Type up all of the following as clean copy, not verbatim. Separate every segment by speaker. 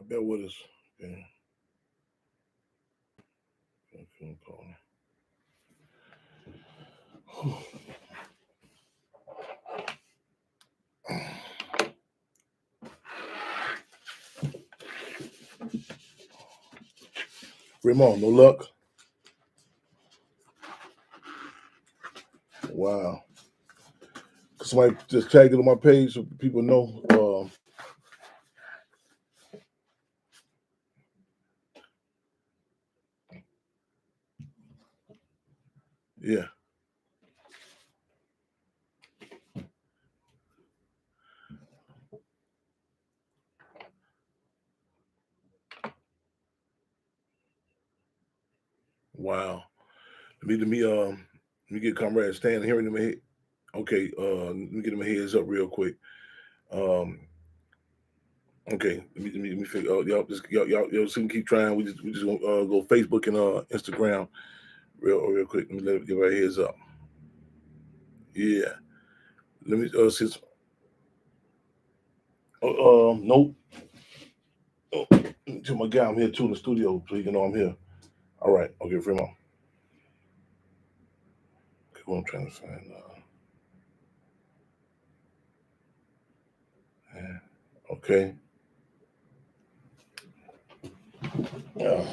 Speaker 1: bear with us. Okay. Phone call. Ramon, no luck. Wow. Somebody just tagged it on my page so people know. Yeah. Wow. Let me get Comrade Stan hearing him ahead. Okay, let me get him a heads up real quick. Okay, let me figure. Oh, y'all, so we can keep trying. We just gonna go Facebook and Instagram real quick. Let me give our heads up. Yeah, let me since. Nope. Oh, to my guy, I'm here too in the studio, so you can know I'm here. All right, okay, Fremont. Okay, what I'm trying to find. Okay. Yeah.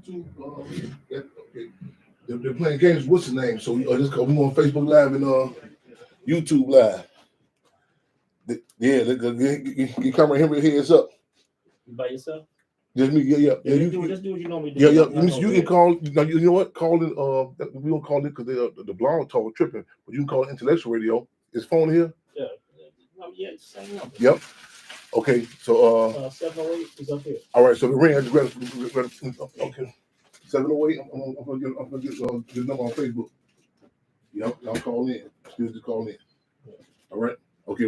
Speaker 1: YouTube. Okay. They're playing games. What's the name? So we on Facebook Live and YouTube Live. Yeah, you come right here. Heads up.
Speaker 2: You by yourself?
Speaker 1: Just me. Yeah.
Speaker 2: Just do what you normally do.
Speaker 1: Yeah. You can call. You know what? Call it. We don't call it because the blog talk tripping. But you can call it intellectual radio. Is phone here?
Speaker 2: Yeah. Same number.
Speaker 1: Yep. Okay. So
Speaker 2: 708 is up here.
Speaker 1: All right. So the ring. I just read. Okay. 708. I'm gonna get the number on Facebook. Yep. Y'all call in. Just call in. Yeah. All right. Okay.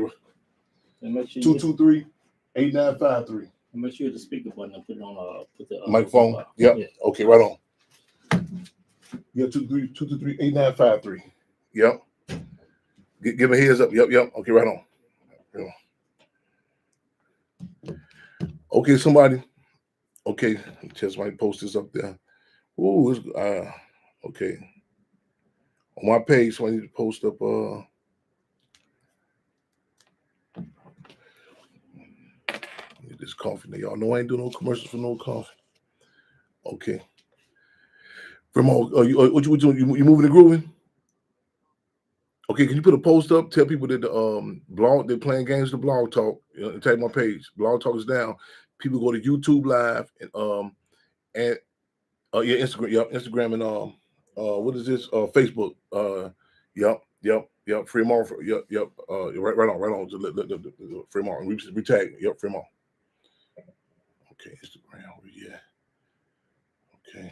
Speaker 2: And make sure
Speaker 1: 223-8953.
Speaker 2: And make sure the speaker button and put it on put the
Speaker 1: microphone. Yep. Yeah. Okay, right on. Yeah, 223-8953. Yep. Give a heads up. Yep. Okay, right on. Okay, somebody. Okay, just might post this up there. Ooh, okay. On my page, so I need to post up this coffee. Now, y'all know I ain't doing no commercials for no coffee. Okay. Vermont, what you doing? You moving and grooving? Okay, can you put a post up? Tell people that the blog, they're playing games. The blog talk. Tag my page. Blog talk is down. People go to YouTube Live and Instagram. Yep, Instagram and what is this? Facebook. Yep. Fremont. Yep. Right on. Fremont. We tag. Yep, Fremont. Okay, Instagram. Yeah. Okay.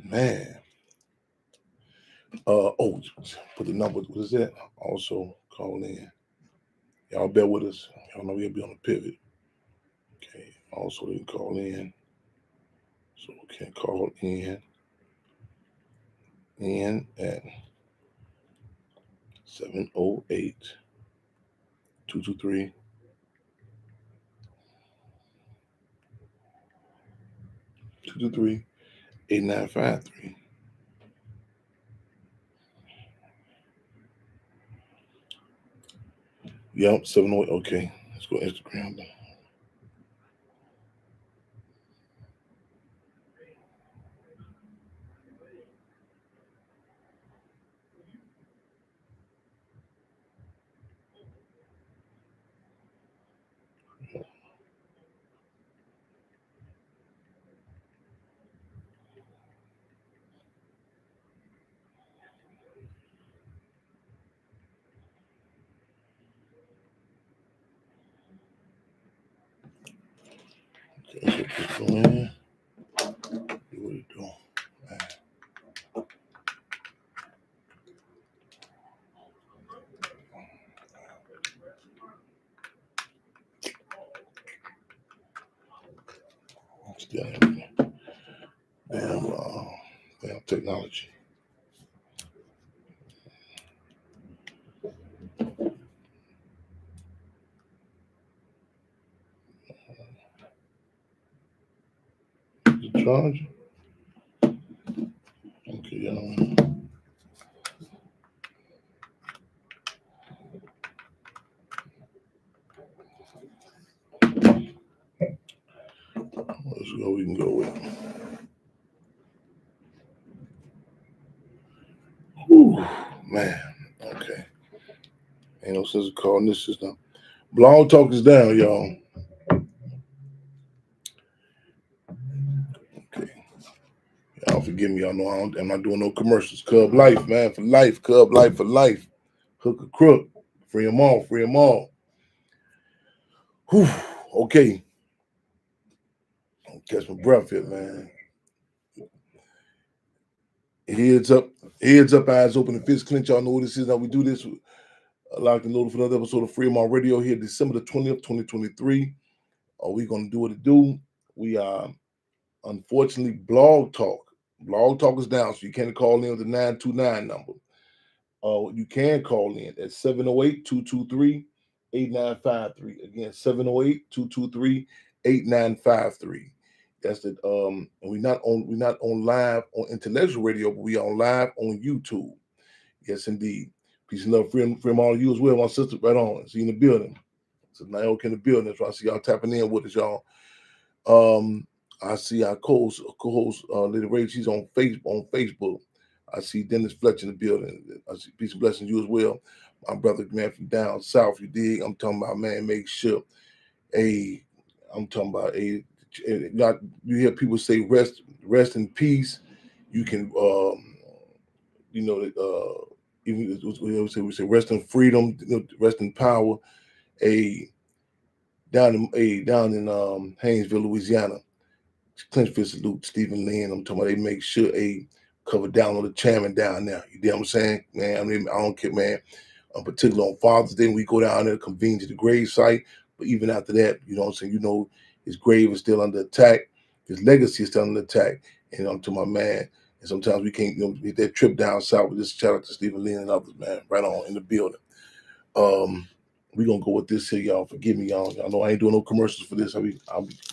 Speaker 1: Man. Put the number. What is that? Also call in. Y'all bear with us. Y'all know we'll be on the pivot. Okay. Also, they can call in. So we can call in at 708 223 223 8953. Yep, 708. Okay, let's go Instagram. Okay, so go in. Do what it do. Damn technology. The charger. Okay, let's go. We can go with. Whew, man. Okay. Ain't no sense of calling this system. Blog Talk is down, y'all. Okay. Y'all forgive me. Y'all know I'm not doing no commercials. Cub life, man. For life. Cub life for life. Hook or crook. Free them all. Free them all. Whew. Okay. Catch my breath here, man. Heads up, eyes open, and fists clench. Y'all know what this is. How we do this. Locked and loaded for another episode of Freedom on Radio here, December the 20th, 2023. We're going to do what it do. We are, unfortunately, Blog Talk. Blog Talk is down, so you can't call in with the 929 number. You can call in at 708-223-8953. Again, 708-223-8953. That's it. And we're not on live on intellectual radio, but we are on live on YouTube. Yes, indeed. Peace and love, freedom all of you as well. My sister, right on. See you in the building. So Naoki in the building. That's why I see y'all tapping in with us, y'all. I see our co-host, Lady Ray. She's on Facebook. I see Dennis Fletcher in the building. I see peace and blessings you as well. My brother, man, from down south. You dig? I'm talking about, man. Make sure. I'm talking about not. You hear people say rest in peace. You can, even we say rest in freedom, rest in power. Down in Haynesville, Louisiana, clinch fist salute Stephen Lynn. I'm talking about they make sure cover down on the chairman down there. You know what I'm saying, man? I mean, I don't care, man. Particularly on Father's Day, we go down there, convene to the grave site. But even after that, you know what I'm saying? You know, his grave is still under attack. His legacy is still under attack. And I'm to my man. And sometimes we can't, get that trip down south. We just shout out to Stephen Lynn and others, man. Right on in the building. We're going to go with this here, y'all. Forgive me, y'all. Y'all know I ain't doing no commercials for this. I'll be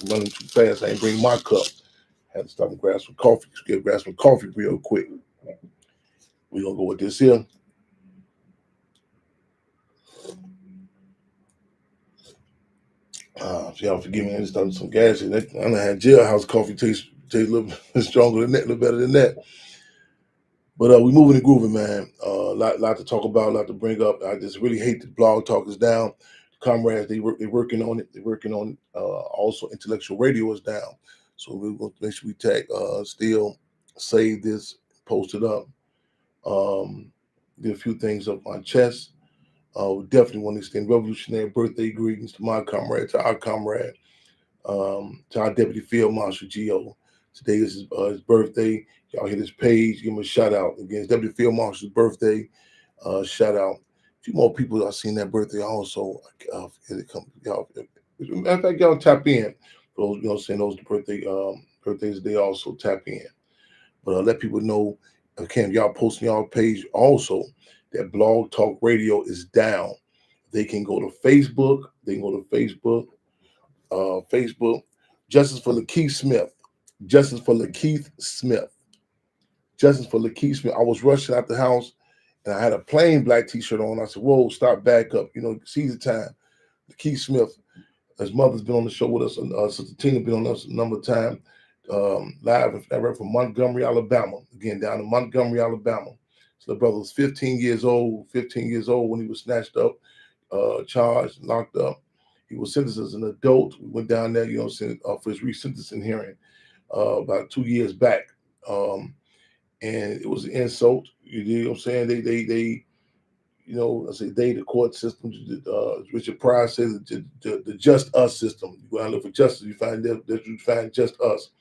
Speaker 1: running too fast. I ain't bring my cup. Had to stop and grab some coffee. Grab some coffee real quick. We're going to go with this here. So y'all forgive me. I just started some gas in it. I done had jailhouse coffee taste a little stronger than that, a little better than that. But we moving and grooving, man. Lot to talk about, lot to bring up. I just really hate that Blog Talk is down. Comrades, they're working on it. They're working on it. Also, intellectual radio is down. So we're going to make sure we still save this, post it up. Did a few things up my chest. We definitely want to extend revolutionary birthday greetings to my comrade, to our comrade, to our Deputy Field Marshal Gio. Today is his birthday. Y'all hit his page, give him a shout out. Again, it's Deputy Field Marshal's birthday. Shout out. A few more people I've seen that birthday also. Y'all, matter of fact, y'all tap in. Those, saying those birthdays, they also tap in. But let people know, y'all posting y'all page also. that Blog Talk Radio is down. They can go to Facebook. They can go to Facebook. Facebook. Justice for Lakeith Smith. Justice for Lakeith Smith. Justice for Lakeith Smith. I was rushing out the house and I had a plain black t-shirt on. I said, whoa, stop, back up. Seize the time. Lakeith Smith, his mother's been on the show with us. Sister Tina been on us a number of times. Live from Montgomery, Alabama. Again, down in Montgomery, Alabama. So the brother was 15 years old when he was snatched up, charged, locked up. He was sentenced as an adult. We went down there, for his resentencing hearing about 2 years back. And it was an insult. You know what I'm saying? They the court system, Richard Pryor says the just us system. You go out and look for justice, you find just us.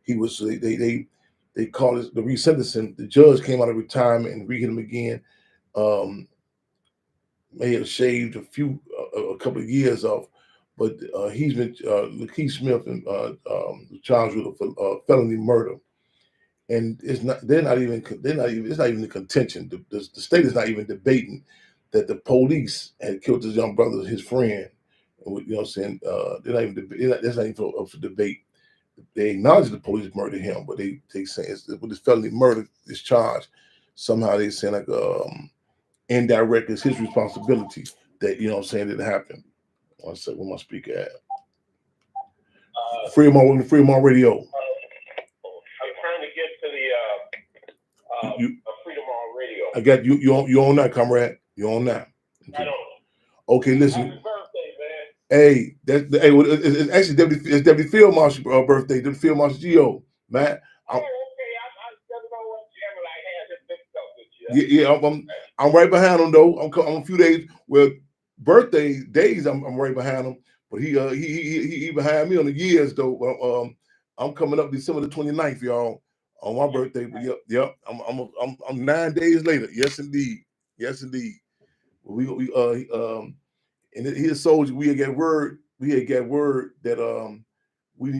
Speaker 1: He was they call it the resentencing. The judge came out of retirement and re-hit him again. May have shaved a couple of years off, but he's been Lakeith Smith and charged with felony murder. And it's not even the contention. The state is not even debating that the police had killed his young brother, his friend. You know what I'm saying? They're not even that's not even up for debate. They acknowledge the police murdered him, but they say with this felony murder is charged. Somehow they say like indirect is his responsibility that that it happened. One second, where my speaker at? Freedom on Radio. Freedom on Radio. I got you. You on that, comrade? You on that? Okay. Okay, listen. Happy birthday, man. Hey, it's actually Deputy Field Marshal birthday. Deputy Field Marshal Gio, man. Okay. I don't know what Gemini has mixed up with you. Yeah, I'm right behind him though. I'm a few days. Well, birthday days, I'm right behind him. But he behind me on the years though. I'm coming up December the 29th, y'all. On my birthday, but yep. I'm 9 days later. Yes, indeed. We and he a soldier. We had got word that we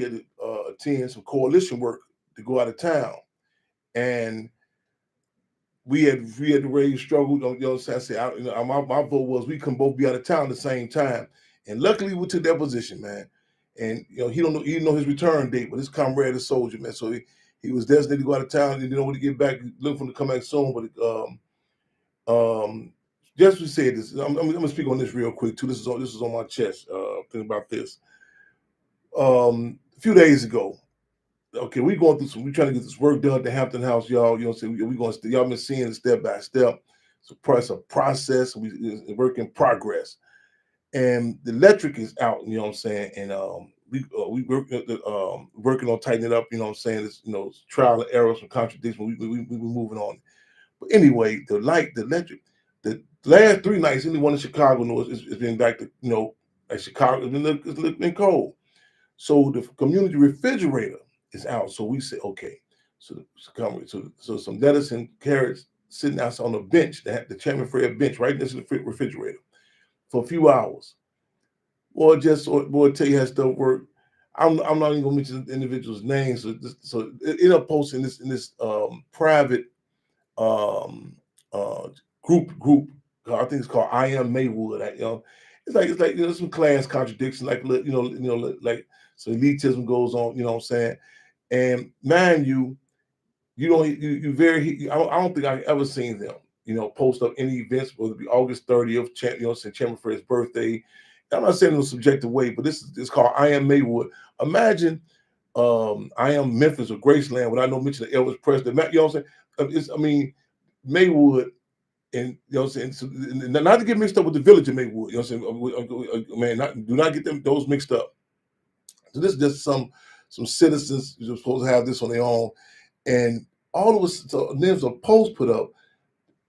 Speaker 1: had to attend some coalition work to go out of town, and we had to raise struggle. I said, my vote was we couldn't both be out of town at the same time, and luckily we took that position, man. And he didn't know his return date, but his comrade is a soldier, man. So he was designated to go out of town. He didn't know when to get back. Looking for him to come back soon. But just to say this, I'm gonna speak on this real quick too. This is on my chest. Thinking about this. A few days ago, okay, we trying to get this work done at the Hampton House, y'all. You know what I'm saying? Y'all been seeing it step by step. It's a process. It's a work in progress. And the electric is out, you know what I'm saying? And we working on tightening it up, you know what I'm saying? It's trial and error, some contradictions. We moving on. But anyway, the electric, the last 3 nights, anyone in Chicago knows it's been back to, at Chicago, it's been cold. So the community refrigerator is out. So we said, okay, so some lettuce and carrots sitting outside on a bench, the Chairman Fred bench right next to the refrigerator for a few hours. Boy, tell you how stuff work. I'm not even gonna mention the individual's name. So it ended up posting in this private group. I think it's called I Am Maywood. It's like some class contradiction, like like so elitism goes on. You know what I'm saying? And mind you, I don't think I ever seen them. Post up any events, whether it be August 30th, Chairman Fred's birthday. I'm not saying in a subjective way, but it's called I Am Maywood. Imagine I Am Memphis or Graceland without no mention of Elvis Presley. You know what I'm saying? Maywood, and you know what I'm saying? So, not to get mixed up with the village of Maywood. You know what I'm saying? Do not get those mixed up. So this is just some citizens who are supposed to have this on their own. And all of us, so there's a post put up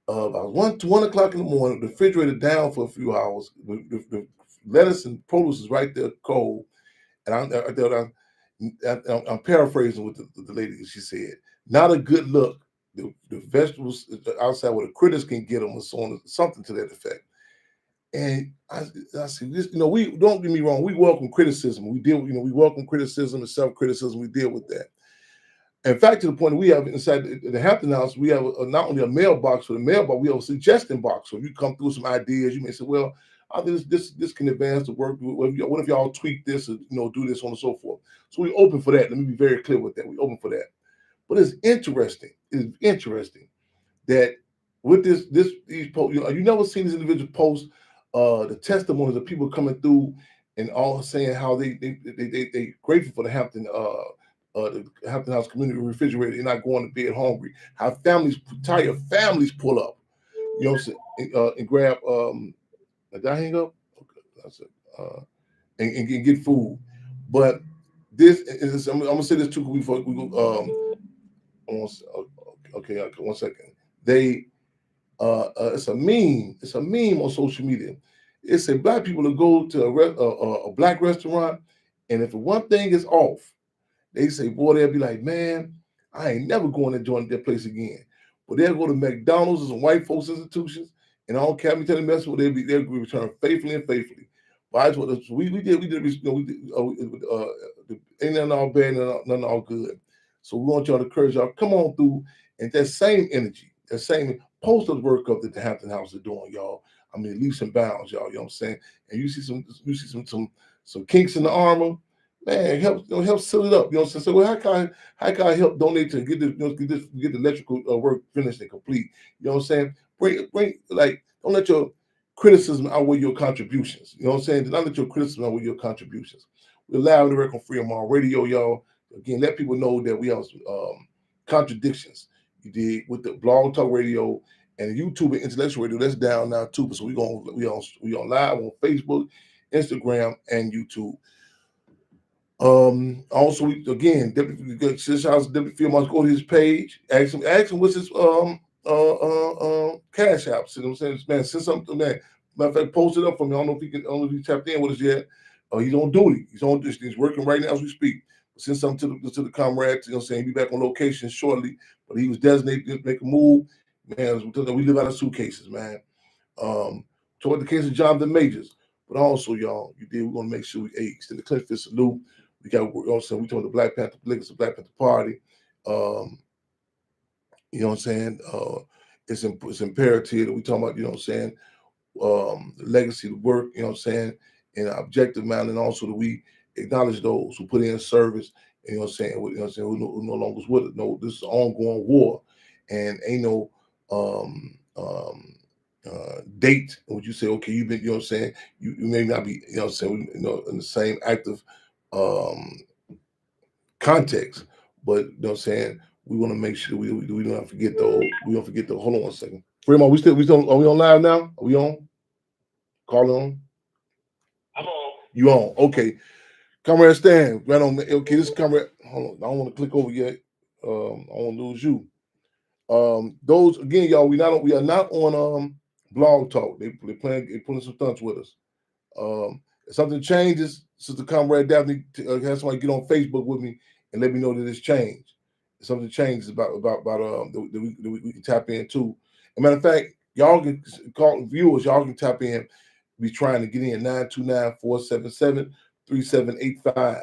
Speaker 1: about 1 o'clock in the morning, the refrigerator down for a few hours. The lettuce and produce is right there cold. And I'm paraphrasing what the lady, she said. Not a good look. The vegetables outside where the critters can get them or so on, something to that effect. And I said, we don't get me wrong. We welcome criticism. We welcome criticism and self-criticism. We deal with that. In fact, to the point we have inside the Hampton House, we have not only a mailbox for the mailbox, we have a suggestion box. So if you come through with some ideas, you may say, well, I think this can advance the work. What if y'all tweak this or do this on and so forth? So we open for that. Let me be very clear with that. We open for that. But it's interesting. It's interesting that with these posts, you never seen these individuals post the testimonies of people coming through and all saying how they grateful for the Hampton House community refrigerator. They're not going to bed hungry. How entire families pull up, what I'm saying, and grab. Did I hang up? Okay, that's it. And get food. But this is. I'm gonna say this too before we go. Okay, 1 second. They it's a meme. It's a meme on social media. It's a black people to go to a black restaurant, and if one thing is off, they say, boy, they'll be like, man, I ain't never going to join that place again. But they'll go to McDonald's and some white folks institutions, and all cabin tell them that's what they'll return faithfully and faithfully. But that's what we did. Ain't nothing all bad, nothing all good. So we want y'all to encourage y'all, come on through, and that same energy, that same post of work up that the Hampton House is doing, y'all. I mean, leaps and bounds, y'all. You know what I'm saying? And you see some kinks in the armor, man. Help seal it up. You know what I'm saying? So, well, how can I help donate to get this, get the electrical work finished and complete? You know what I'm saying? Bring like, don't let your criticism outweigh your contributions. You know what I'm saying? Don't let your criticism outweigh your contributions. We're live to work on Freedom on Radio, y'all. Again, let people know that we have contradictions. You did with the Blog Talk Radio and YouTube and Intellectual Radio. That's down now too. So we on live on Facebook, Instagram, and YouTube. Also, again, Deputy House Deputy Field must go to his page. Ask him what's his cash app. See what I'm saying? Man, send something, man. Matter of fact, post it up for me. I don't know if he tapped in with us yet. He's on duty. He's working right now as we speak. Send something to the comrades. You know what I'm saying? He'll be back on location shortly. But he was designated to make a move. Man, we live out of suitcases, man. Toward the case of Jonathan Majors. But also, y'all, we're gonna make sure we extend the Clinton salute. We got, we told the Black Panther Party. You know what I'm saying? It's imperative that we talking about, you know what I'm saying, the legacy, the work, you know what I'm saying, in an objective manner, and also that we acknowledge those who put in service, you know what I'm saying, who no longer is with it. No, this is an ongoing war, and ain't no date in which you say, okay, you've been, you know what I'm saying, you may not be, you know what I'm saying, in the same active context, but you know what I'm saying, we want to make sure we don't forget the hold on 1 second. Fremont, are we on live now? Are we on? Call on?
Speaker 2: I'm on.
Speaker 1: You on? Okay. Comrade Stan, right on. Okay, this comrade. Hold on, I don't want to click over yet. I don't want to lose you. Those again, y'all. We are not on Blog Talk. They pulling some stunts with us. If something changes, Sister Comrade Daphne has somebody get on Facebook with me and let me know that it's changed. If something changes about that we can tap in too. As a matter of fact, y'all can call viewers. Y'all can tap in. Be trying to get in 929-477-3785.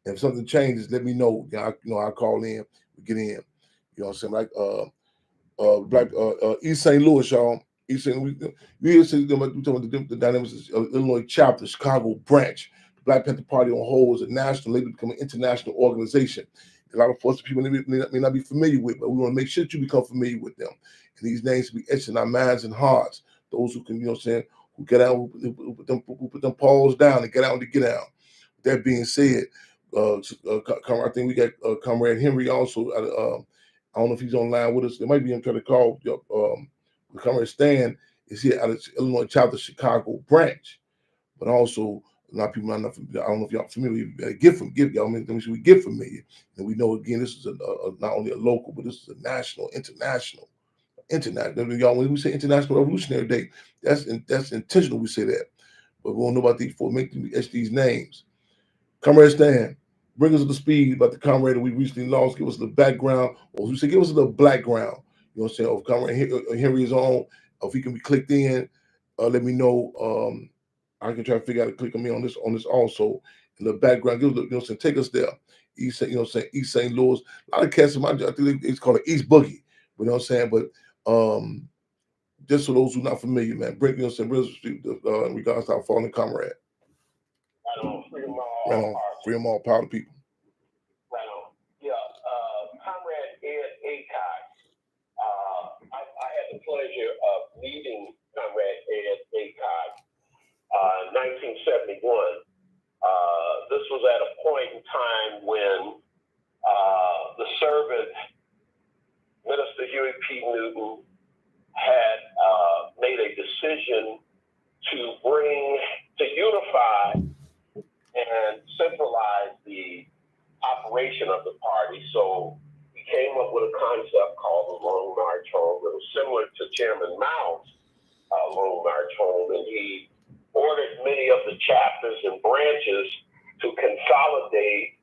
Speaker 1: If something changes, let me know. I'll call in. We get in. You know what I'm saying? Like Black East St. Louis, y'all. East St. Louis. We talking about the dynamics of Illinois chapter, Chicago branch. The Black Panther Party on hold is a national, later become an international organization. A lot of folks people may not be familiar with, but we want to make sure that you become familiar with them. And these names be etched in our minds and hearts. Those who can, you know what I'm saying, who get out, who put them paws down and get out to get out. With that being said, I think we got Comrade Henry also. I don't know if he's online with us. There might be him trying to call. Comrade Stan is here out of Illinois chapter Chicago branch, but also a lot of people I don't know if y'all familiar. Give y'all. Let me sure we get familiar, and we know again this is not only a local, but this is a national, international. Y'all, when we say International Revolutionary Day, that's intentional. We say that, but we don't know about these for make them etch these names. Comrade Stan, bring us up to speed about the comrade that we recently lost. Give us the background, or we say give us a little background. You know what I'm saying? If Comrade Henry is on, if he can be clicked in, let me know. I can try to figure out to click on me on this also, in the background. Give us, you know, saying, take us there. East, you know, saying East St. Louis. A lot of cats in my, I think it's called an East Boogie. You know what I'm saying? But just for those who are not familiar, man, bring, you know, saying, in regards to our fallen comrade.
Speaker 2: Right on. Freedom all.
Speaker 1: Right on. Freedom all. Power to people.
Speaker 2: Right on. Yeah. Comrade Ed Acock. I had the pleasure of meeting Comrade Ed Acock in 1971. This was at a point in time when the servant, Minister Huey P. Newton, had made a decision to unify and centralize the operation of the party. So he came up with a concept called the Long March Home. It was similar to Chairman Mao's Long March Home, and he ordered many of the chapters and branches to consolidate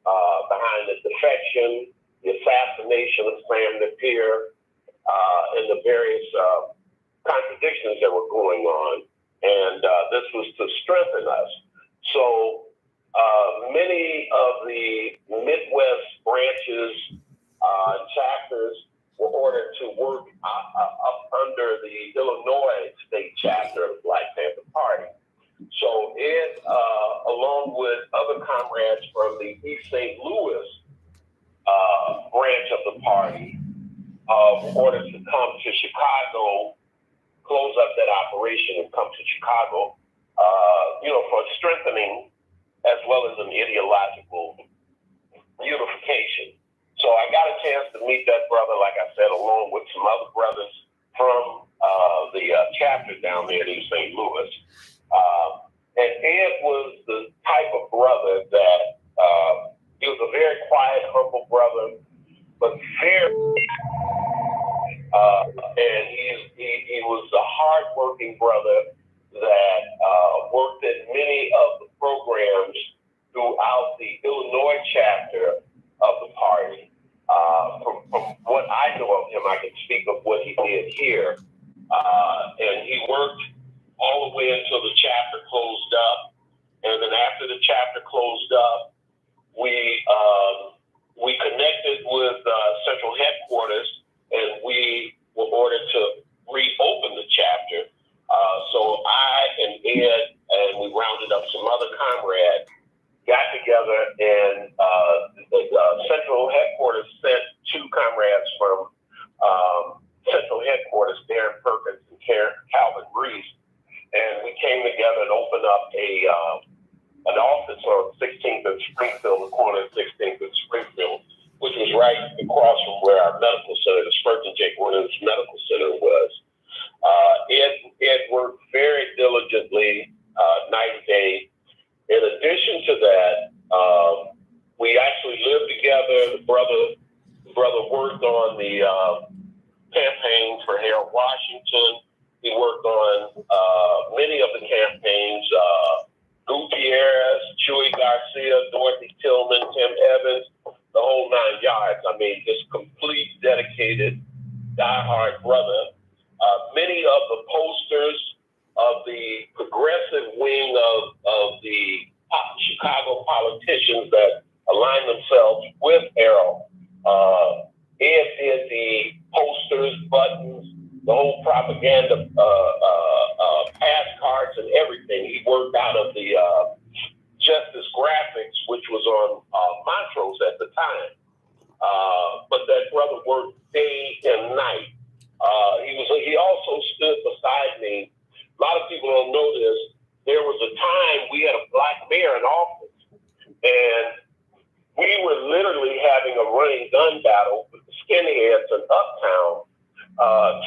Speaker 2: behind the defection, the assassination of Sam Napier, and the various contradictions that were going on. And this was to strengthen us. So many of the Midwest branches and chapters were ordered to work up under the Illinois state chapter of the Black Panther Party. So Ed, along with other comrades from the East St. Louis branch of the party, were ordered to come to Chicago, close up that operation and come to Chicago, for strengthening as well as an ideological unification. So I got a chance to meet that brother, like I said, along with some other brothers from the chapter down there in East St. Louis. And Ed was the type of brother that he was a very quiet, humble brother, but very, and he was a hardworking brother that worked at many of the programs throughout the Illinois chapter of the party. From what I know of him, I can speak of what he did here. And he worked all the way until the chapter closed up. And then after the chapter closed up, we connected with central headquarters, and we were ordered to reopen the chapter. So I and Ed, and we rounded up some other comrades, got together, and the central headquarters sent two comrades from central headquarters, Darren Perkins and Calvin Reese, and we came together and opened up an office on 16th and Springfield, the corner of 16th and Springfield, which was right across from where our medical center, the Spurgeon J. Williams Medical Center was. Ed worked very diligently, night and day. In addition to that, we actually lived together. The brother worked on the campaigns for Harold Washington. He worked on many of the campaigns, Gutierrez, Chuy Garcia, Dorothy Tillman, Tim Evans, the whole nine yards. I mean, just complete, dedicated, diehard brother. Many of the posters of the progressive wing of the Chicago politicians that align themselves with Harold. Ed did the posters, buttons, the whole propaganda, pass cards and everything. He worked out of the Justice Graphics, which was on Montrose at the time. But that brother worked day and night. He also stood beside me. A lot of people don't know this. There was a time we had a black mayor in office, and we were literally having a running gun battle with the skinheads in Uptown.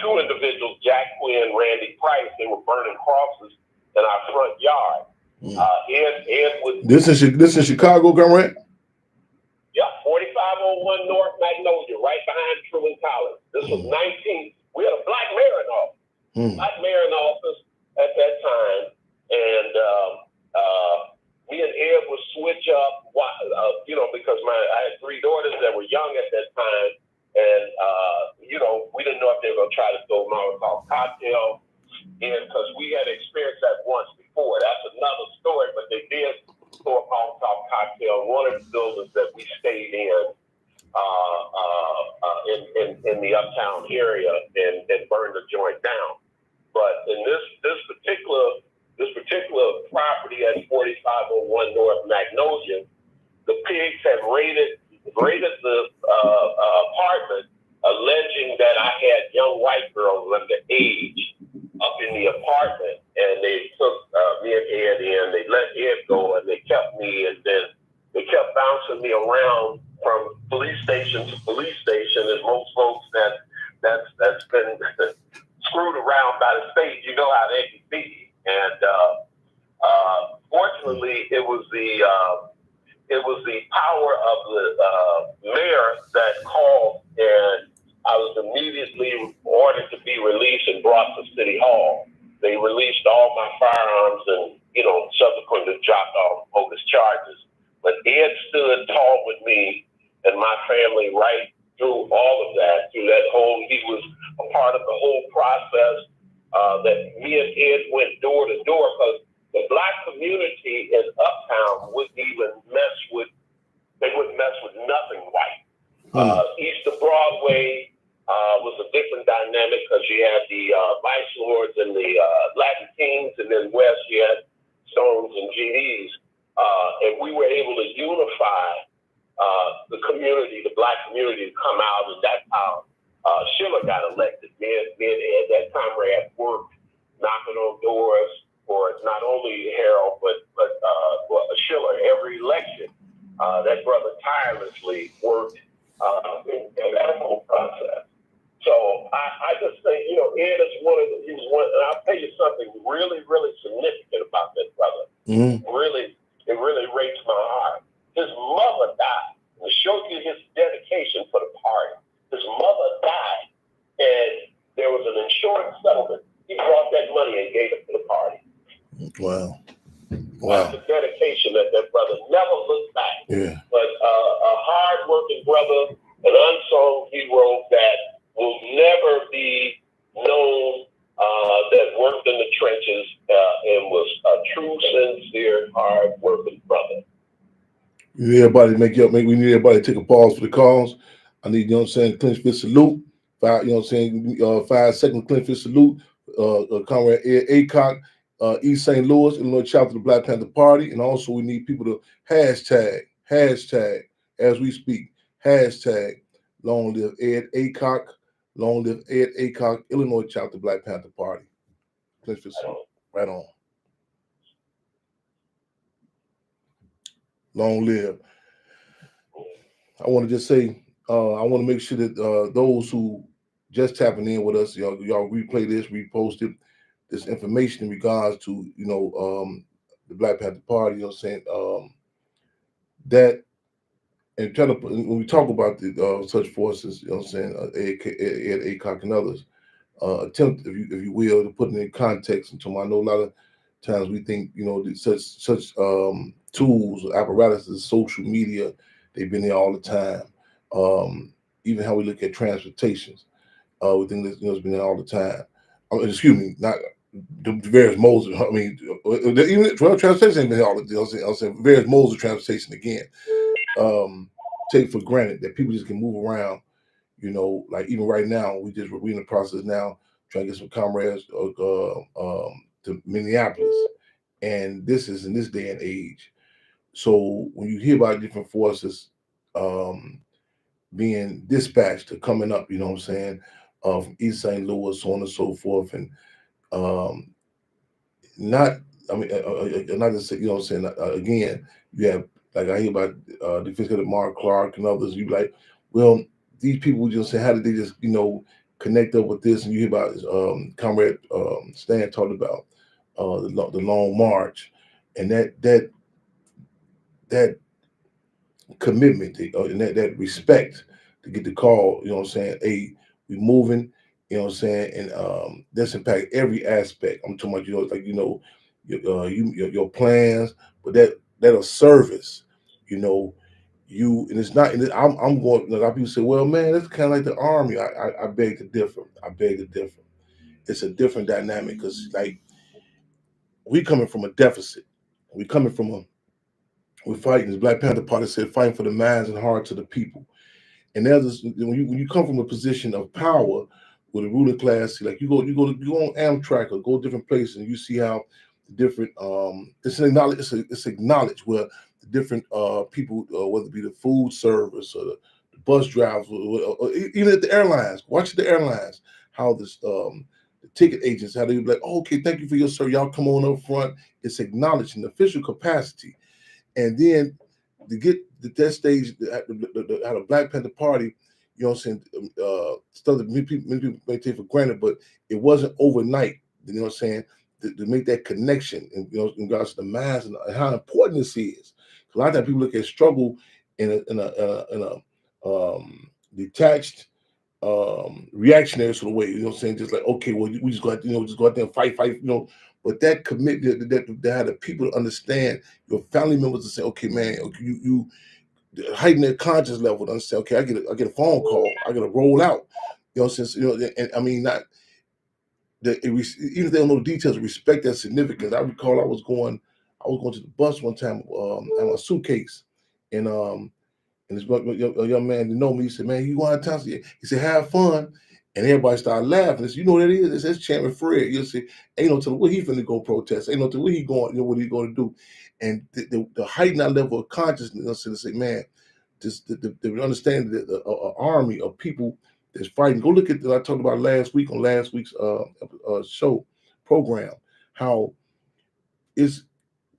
Speaker 2: Two individuals, Jack Quinn and Randy Price, they were burning crosses in our front yard. Ed would. This
Speaker 1: in Chicago, comrade?
Speaker 2: Yeah, 4501 North Magnolia, right behind Truman College. This was 19. We had a black mayor in office. Black mayor in office at that time, and me and Ed would switch up, because I had three daughters that were young at that time, and we didn't know if they were going to try to throw Molotov cocktail in, because we had experienced that once before. That's another story, but they did throw a Molotov cocktail one of the buildings that we stayed in the uptown area and burned the joint down. But in this particular property at 4501 North Magnolia, the pigs had raided the apartment, alleging that I had young white girls under age up in the apartment, and they took me and Ed in. They let Ed go, and they kept me, and then they kept bouncing me around from police station to police station. And most folks that's been screwed around by the state, you know how they can be. And fortunately, it was the power of the mayor that called, and I was immediately ordered to be released and brought to City Hall. They released all my firearms and, subsequently dropped off bogus charges. But Ed stood tall with me and my family right through all of that, he was a part of the whole process that me and Ed went door to door, because the Black community in Uptown wouldn't mess with nothing white. East of Broadway was a different dynamic, because you had the Vice Lords and the Latin Kings, and then West you had Stones and GDs. And we were able to unify the community, the Black community, to come out, and that's how Schiller got elected. Me and Ed, that comrade, worked knocking on doors for not only Harold, but Schiller every election. That brother tirelessly worked in that whole process. So I just think, Ed is one, and I'll tell you something really, really significant about that brother. It really breaks my heart. His mother died. To show you his dedication for the party. His mother died, and there was an insurance settlement. He brought that money and gave it to the party.
Speaker 1: Wow.
Speaker 2: That's the dedication that brother never looked back.
Speaker 1: Yeah.
Speaker 2: But a hard-working brother, an unsung hero that will never be known, that worked in the trenches and was a true, sincere, hard-working brother.
Speaker 1: We need everybody to take a pause for the calls. I need, clinch fist salute. 5 second clinch fist salute. Comrade Ed Acock, East St. Louis, Illinois chapter of the Black Panther Party. And also we need people to hashtag, as we speak, hashtag, long live Ed Acock, long live Ed Acock, Illinois chapter of the Black Panther Party. Clinch fist salute. Right on. Long live. I want to just say, I want to make sure that those who just tapping in with us, y'all replay this, repost it, this information in regards to, the Black Panther Party, that, and trying to, when we talk about the such forces, Ed Acock and others, attempt, if you will, to put it in context. And I know a lot of times we think, such tools, apparatuses, social media, they've been there all the time. Even how we look at transportations, we think that it's been there all the time. Excuse me, not the various modes. I mean, even transportation ain't been there all the time. I'm saying various modes of transportation again. Take for granted that people just can move around. Like even right now, we're in the process now trying to get some comrades to Minneapolis, and this is in this day and age. So when you hear about different forces being dispatched to coming up, from East St. Louis, so on and so forth, and not to say, again, you have, like I hear about Defense Cadet Mark Clark and others, you be like, well, these people just say, how did they just, connect up with this? And you hear about Comrade Stan talked about the Long March, and that commitment and that respect to get the call, hey, we moving, and this impact every aspect. I'm talking about, your plans, but that of service, and it's not. And I'm going. A lot of people say, well, man, that's kind of like the Army. I beg to differ. It's a different dynamic, because like we coming from a deficit. We coming from we're fighting. The Black Panther Party said, fighting for the minds and hearts of the people. And there's this, when you come from a position of power with a ruling class, like you go on Amtrak or go different places, and you see how the different it's acknowledged where the different people, whether it be the food service or the bus drivers, or even at the airlines, watch the airlines, how this the ticket agents, how they be like, oh, okay, thank you for your service, y'all come on up front. It's acknowledged in official capacity. And then to get to that stage, how the Black Panther Party, you know what I'm saying, stuff that many people may take for granted, but it wasn't overnight, you know what I'm saying, to make that connection, and you know, in regards to the mass and how important this is. A lot of times people look at struggle in a detached, reactionary sort of way, you know what I'm saying? Just like, okay, well, we just go out, just go out there and fight, you know. But that commitment that had the people to understand, your family members to say, okay, man, you heighten their conscious level to understand, okay, I get a phone call, I got to roll out, you know, since you know, and I mean, not that even if they don't know the details, respect that significance. I recall I was going to the bus one time, and a suitcase, and and this a young man to know me, he said, man, you going out of town? He said, have fun. And everybody started laughing. I said, you know what it is? It's Chairman Fred. You'll see, ain't no telling what he finna go protest. Ain't no telling what he going, what he going to do. And the heightened that level of consciousness, to say, man, the understanding that the army of people that's fighting. Go look at that I talked about last week on last week's show program, how it's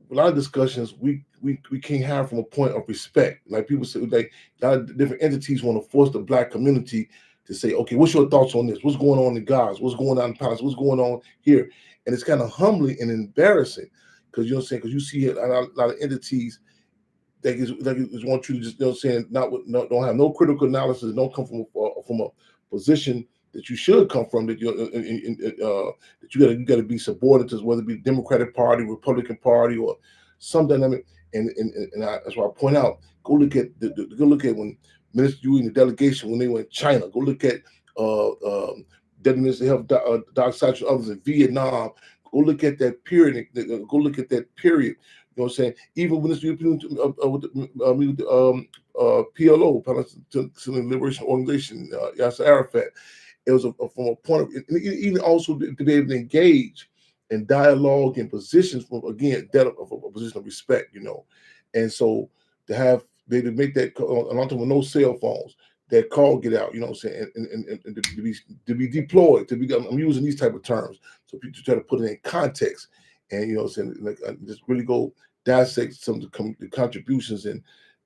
Speaker 1: a lot of discussions we can't have from a point of respect. Like people say, like a lot of different entities want to force the Black community to say, okay, what's your thoughts on this? What's going on in Gaza? What's going on in Palestine? What's going on here? And it's kind of humbling and embarrassing because you know what I'm saying, because you see a lot of entities that just want you to just, you know what I'm saying, don't have no critical analysis, don't come from a position that you should come from, that that you got to be subordinate to, whether it be the Democratic Party, Republican Party, or some dynamic. That's why I point out, go look at when Minister Yu and the delegation when they went to China. Go look at Deputy Minister of Health, Doc Satchel, others in Vietnam. Go look at that period. Go look at that period. You know what I'm saying? Even when this PLO, Palestinian Liberation Organization, Yasser Arafat, it was from a point of, even also to be able to engage in dialogue and positions from, again, that of a position of respect, you know. And so to have, they to make that, a lot of time with no cell phones, that call get out, you know what I'm saying, and to be deployed, I'm using these type of terms, so people try to put it in context, and you know what I'm saying, like, just really go dissect some of the contributions and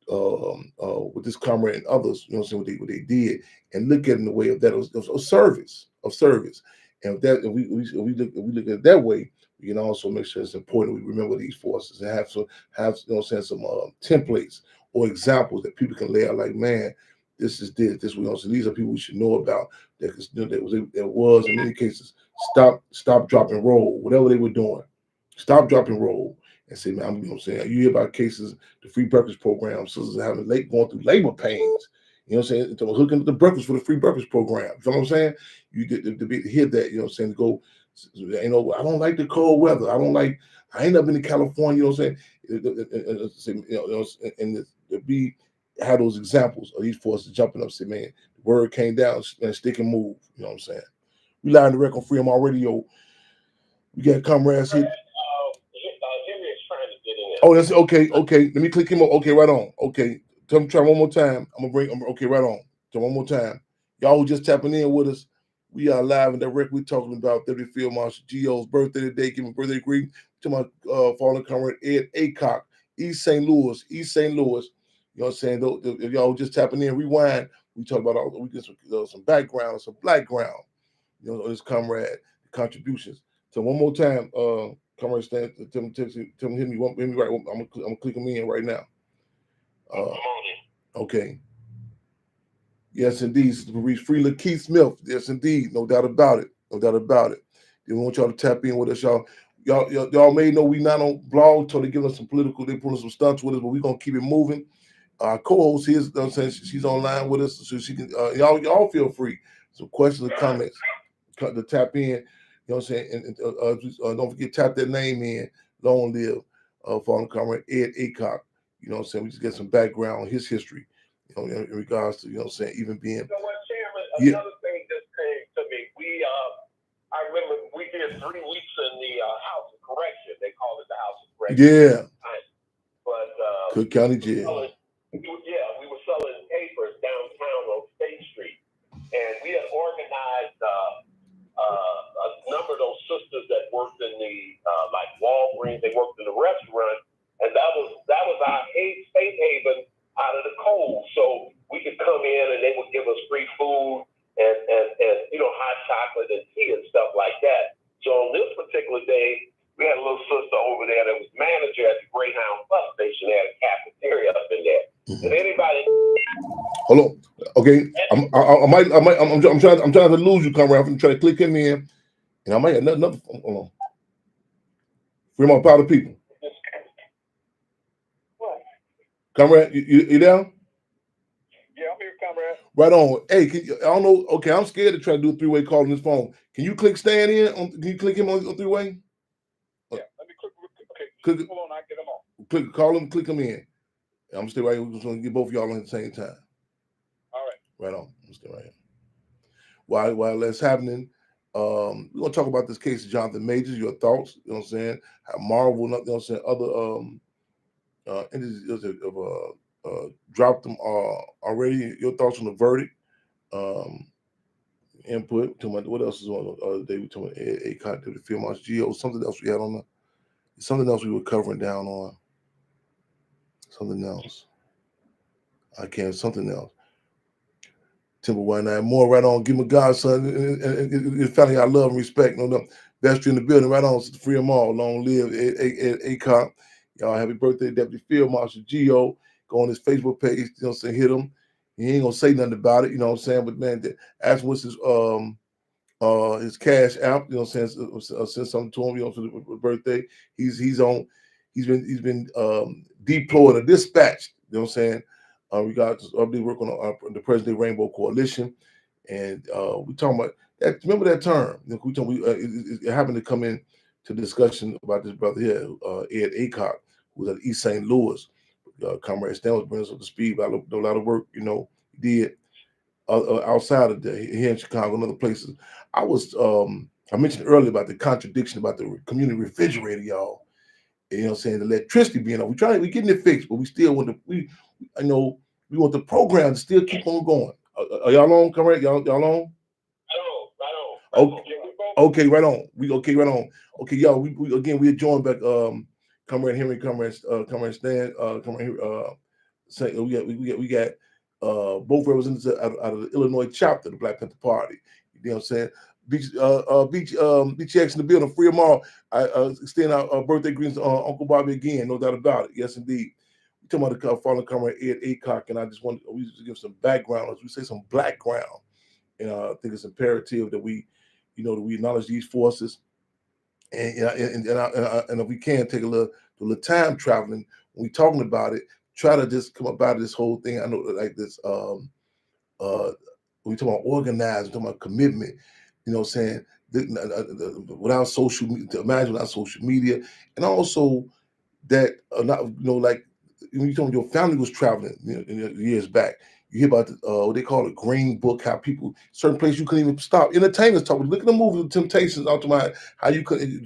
Speaker 1: with this comrade and others, you know what I'm saying, what they did, and look at it in the way of that of service, and if we look at it that way, we can also make sure it's important we remember these forces and have you know what I'm saying, some templates or examples that people can lay out, like, man, this is this we also, these are people we should know about, that was in many cases stop, drop, and roll, whatever they were doing, stop, drop, and roll, and say, man, you know what I'm saying, you hear about cases, the free breakfast program, sisters having going through labor pains, you know what I'm saying, hooking up the breakfast for the free breakfast program. You know what I'm saying? You get to hear that, you know what I'm saying, to go, you know, I don't like the cold weather. I ain't never been to California, you know what I'm saying? And to be, have those examples of these forces jumping up and say, man, the word came down and stick and move, you know what I'm saying? We live in direct on Freedom on Radio. We got comrades here.
Speaker 2: Henry is trying to get in.
Speaker 1: Oh, that's okay. Let me click him up. Okay, right on. Okay, try one more time. Okay, right on. So one more time. Y'all who just tapping in with us, we are live and direct. We're talking about Deputy Field Marshal Gio's birthday today, giving birthday greet to my fallen comrade Ed Acock, East St. Louis. You know what I'm saying? If y'all just tapping in, rewind. We talk about we get some background, some background, you know, on this comrade contributions. So one more time, comrade Stan, tell him hit me right. I'm gonna click him in right now. Okay. Yes, indeed. Free Keith Smith. Yes, indeed. No doubt about it. They want y'all to tap in with us, y'all. Y'all may know we not on blog till they give us some political, they pulling some stunts with us, but we're gonna keep it moving. Our co-host here, you know, saying she's online with us, so she can y'all feel free. Some questions or comments to tap in. You know what I'm saying? And don't forget, tap that name in. Long live fallen comrade Ed Acock. You know what I'm saying? We just get some background on his history, you know, in regards to, you know what I'm saying, even being.
Speaker 2: You know what, Chairman?
Speaker 1: Yeah.
Speaker 2: Another thing just came to me. I remember we did 3 weeks in the House of Correction. They call it the House of Correction.
Speaker 1: Yeah.
Speaker 2: But
Speaker 1: Cook County Jail.
Speaker 2: we were selling papers downtown on State Street, and we had organized a number of those sisters that worked in the like Walgreens. They worked in the restaurant, and that was our safe haven out of the cold. So we could come in, and they would give us free food and hot chocolate and tea and stuff like that. So on this particular day, we had a little sister over there that was manager at the Greyhound bus station. They had a cafeteria up in there. Did anybody?
Speaker 1: Hold on. Okay, I'm trying to lose you, comrade. I'm trying to click him in, and I might have another. Hold on. Free my power people.
Speaker 2: What?
Speaker 1: Comrade, you there?
Speaker 2: Yeah, I'm here, comrade.
Speaker 1: Right on. Hey, I don't know. Okay, I'm scared to try to do a 3-way call on this phone. Can you click stand in? Can you click him on 3-way?
Speaker 2: Yeah, let me click. Okay, hold on, I get him on.
Speaker 1: Call him, click him in. I'm gonna stay right here. We're just gonna get both of y'all on at the same time.
Speaker 2: All right.
Speaker 1: Right on. I'm stay right here. While that's happening, we're gonna talk about this case of Jonathan Majors. Your thoughts? You know what I'm saying? How Marvel, you know what I'm saying? Other entities have dropped them already. Your thoughts on the verdict? Input. Talking about what else is on the other day? We talking about a content of the Field Marshal Geo. Something else we had on something else we were covering down on. Something else. Something else. Timber 19 more right on. Give him a godson and family I love and respect. No, best in the building right on. Free them all. Long live ACOP. Y'all happy birthday, Deputy Field Marshal Geo. Go on his Facebook page. You know what I'm saying? Hit him. He ain't gonna say nothing about it. You know what I'm saying? But man, ask what's his cash app. You know what I'm saying? Send something to him. You know, for the birthday. He's been deployed or dispatched. You know what I'm saying? We got to work on the President Rainbow Coalition, and we talking about that. Remember that term? It happened to come in to discussion about this brother here, Ed Acock, who was at East St. Louis. Comrade Stan was bringing us up to speed about a lot of work, he did outside of here in Chicago and other places. I mentioned earlier about the contradiction about the community refrigerator, y'all. You know what I'm saying? The electricity being on. We getting it fixed, but we still want we want the program to still keep on going. Are y'all on, comrade? Y'all on?
Speaker 2: Right on.
Speaker 1: Okay, right on. Right on. Okay, y'all. We're joined back. Comrade Henry, Comrade Stan, Comrade we got both representatives out of the Illinois chapter of the Black Panther Party. You know what I'm saying? BTX in the building, free them all. I extend our birthday greetings to Uncle Bobby again, no doubt about it. Yes, indeed. We're talking about the fallen comrade Ed Acock, and I just want to give some background, as we say, some background. And I think it's imperative that we acknowledge these forces, and if we can take a little time traveling when we talking about it, try to just come about this whole thing. I know like this. We talk about organizing, talking about commitment. You know what I'm saying? Without social media, imagine without social media, and also that like when you told me your family was traveling years back, you hear about what they call a green book, how people certain places you couldn't even stop. Entertainers talk. Look at the movie The Temptations. Out to my how you couldn't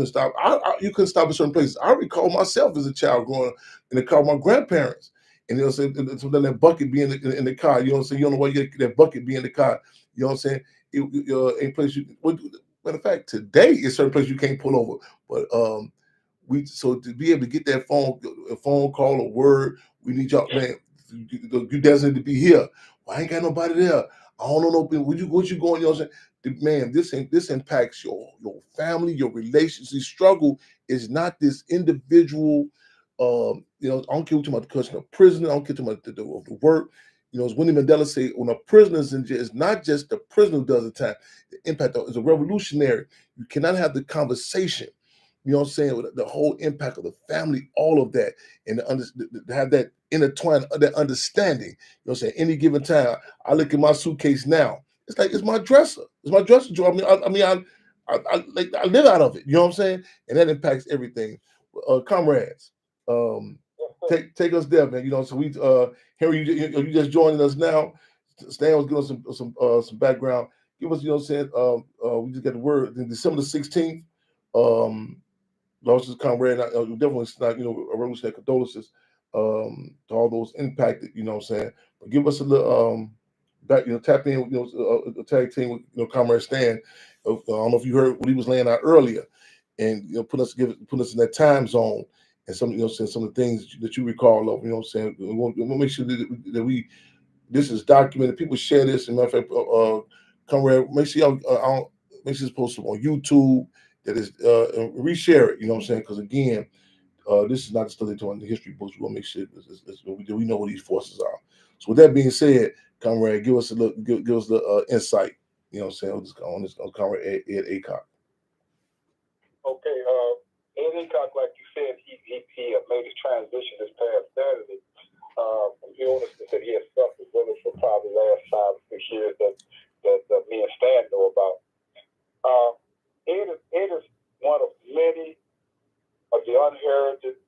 Speaker 1: stop. You couldn't stop at certain places. I recall myself as a child growing up in the car with my grandparents. And you know what I'm saying? So then that bucket be in the car. You know what I'm saying? You don't know why that bucket be in the car. You know what I'm saying? Any place matter of fact, today is certain place you can't pull over. But so to be able to get that phone call or word, we need y'all, man. You designated to be here. Well, I ain't got nobody there. I don't know what you going. You know what I'm saying? Man, this impacts your family, your relationships. Struggle is not this individual. I don't care what you're about the question of prisoner. I don't care about the work. As Winnie Mandela say, when a prisoner's in jail, it's not just the prisoner who does the time. The impact is a revolutionary. You cannot have the conversation. You know what I'm saying? With the whole impact of the family, all of that, and to have that intertwined, that understanding. You know what I'm saying? Any given time, I look at my suitcase now. It's like it's my dresser. It's my dresser drawer. I live out of it. You know what I'm saying? And that impacts everything. Comrades, Take us there, man. So we Henry, you just joining us now. Stan was giving us some background. Give us, we just got the word December the 16th. Lost his comrade. Definitely not, a revolutionary condolences to all those impacted. But give us a little back, tap in, a tag team with, comrade Stan. I don't know if you heard what he was laying out earlier, and put us in that time zone. And some, some of the things that you recall of, we'll make sure that we, this is documented. People share this. And matter of fact, comrade, make sure y'all, make sure it's posted on YouTube. That is, reshare it. Because again, this is not the study on the history books. We want to make sure we know what these forces are. So with that being said, comrade, give us a look, give us the insight. On this comrade Ed Acock.
Speaker 3: Okay, Ed Acock, like you said, he made his transition this past Saturday from illness that he has suffered really for probably the last 5 or 6 years that me and Stan know about. Ed is one of many of the unherited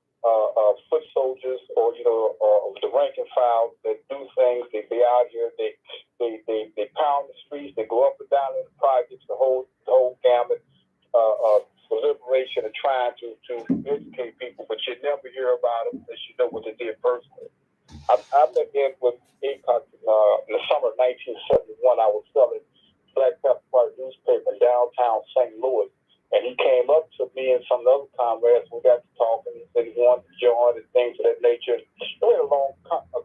Speaker 3: foot soldiers, or the rank and file that do things. They be out here. They pound the streets. They go up and down in the projects. The whole gamut for liberation and trying to educate people. But you never hear about them unless you know what they did personally. I met Ed with Acock in the summer of 1971. I was selling Black Pepper Party newspaper in downtown St. Louis. And he came up to me and some other comrades. We got to talking. He said he wanted to join and things of that nature. We had a long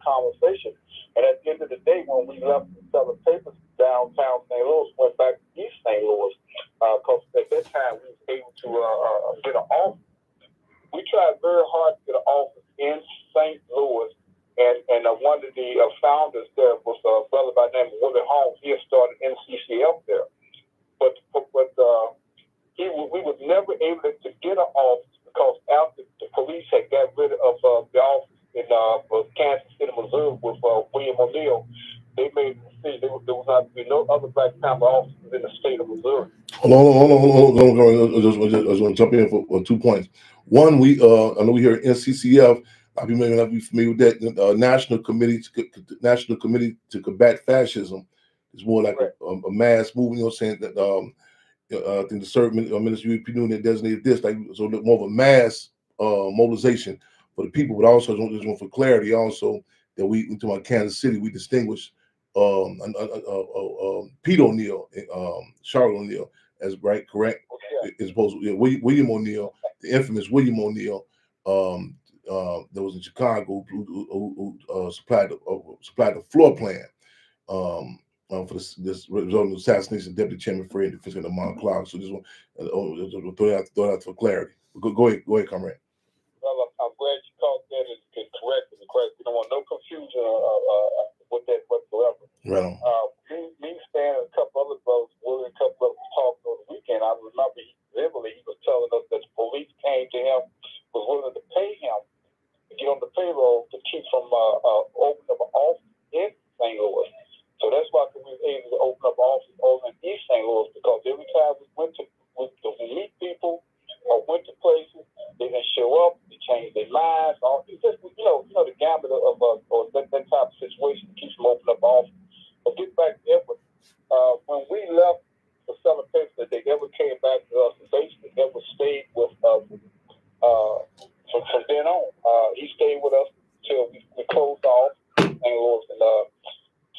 Speaker 3: conversation. And at the end of the day, when we left to sell the papers downtown St. Louis, went back to East St. Louis, because at that time we was able to get an office. We tried very hard to get an office in St. Louis. And one of the founders there was a brother by the name of Willie Holmes. He had started NCCF there. But we was never able to get an office because after the police had got rid of the office in Kansas City, Missouri with William O'Neill, they made the decision there was not to be no other Black Panther offices in the state of Missouri.
Speaker 1: Hold on. I just want to jump in for 2 points. One, I know we hear NCCF. You may not be familiar with that. National Committee to Combat Fascism. It's more like a mass movement. Saying that. I think the Servant Ministry of Union designated this so more of a mass mobilization for the people, but also just want for clarity also that we talking about Kansas City, we distinguish Pete O'Neill, Charlotte O'Neill as correct, as opposed to William O'Neill, the infamous William O'Neill that was in Chicago who supplied the floor plan. For this resulting assassination of Deputy Chairman Fred and Fiscal Lamont Clark. So just want to throw it out for clarity. Go ahead, comrade.
Speaker 3: Well, I'm glad you called that and corrected because we don't want no confusion with that whatsoever.
Speaker 1: Right on.
Speaker 3: Me, Stan, and a couple other brothers, Willie, and a couple of us talked over the weekend. I remember he was telling us that the police came to him, was willing to pay him to get on the payroll to keep from opening up an office in St. Louis. So that's why we were able to open up offices over in East St. Louis, because every time we went to meet people or went to places, they didn't show up, they changed their minds. It's just, the gamut of that type of situation keeps them opening up offices. But get back to Edward. When we left for selling papers, they never came back to us and basically never stayed with us from then on. He stayed with us till we closed off St. Louis and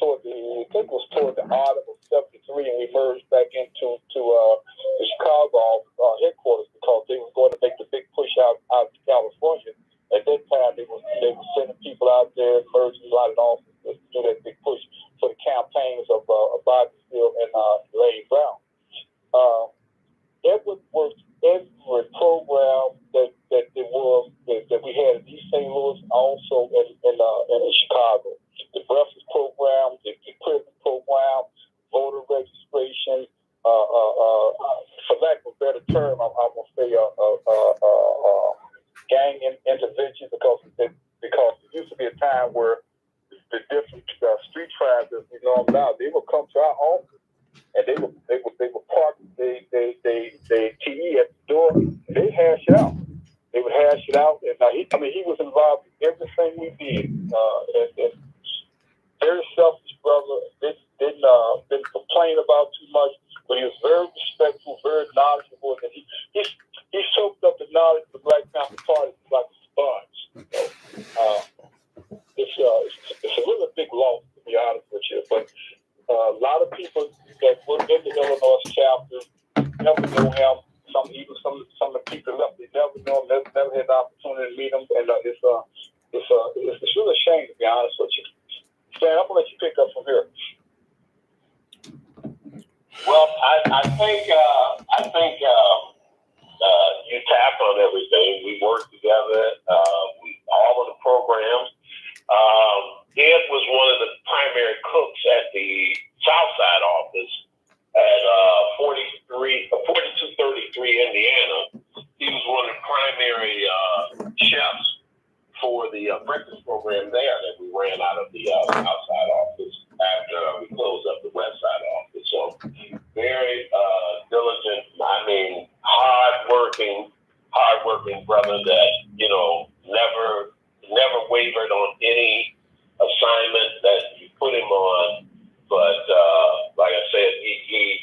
Speaker 3: I think it was toward the autumn of '73, and we merged back into the Chicago headquarters because they were going to make the big push out to California. At that time, they were sending people out there, merging a lot of offices to do that big push for the campaigns of Bobby Seale and Larry Brown. Edward worked every program that we had in East St. Louis, also in Chicago. The breakfast program, the prison program, voter registration, for lack of a better term, I'm going to say gang intervention, because there used to be a time where the different street tribes that we know now, they would come to our office and they would park they TE at the door. They hash out They would hash it out, and he was involved in everything we did. And very selfish brother. Didn't complain about too much, but he was very respectful, very knowledgeable, and he soaked up the knowledge of the Black Panther Party like a sponge. It's a really big loss, to be honest with you. But a lot of people that were in the Illinois chapter never knew him. Some of the people left, they never knew him, never had the opportunity to meet him, and it's really a shame, to be honest with you. Stan, I'm gonna let you pick up from here.
Speaker 2: Well, I think you tapped on everything. We worked together. All of the programs. Ed was one of the primary cooks at the Southside office at 4233 Indiana. He was one of the primary chefs for the breakfast program there that we ran out of the Southside office after we closed up the Westside office. So very diligent, hardworking brother that, never wavered on any assignment that you put him on. But like I said, he's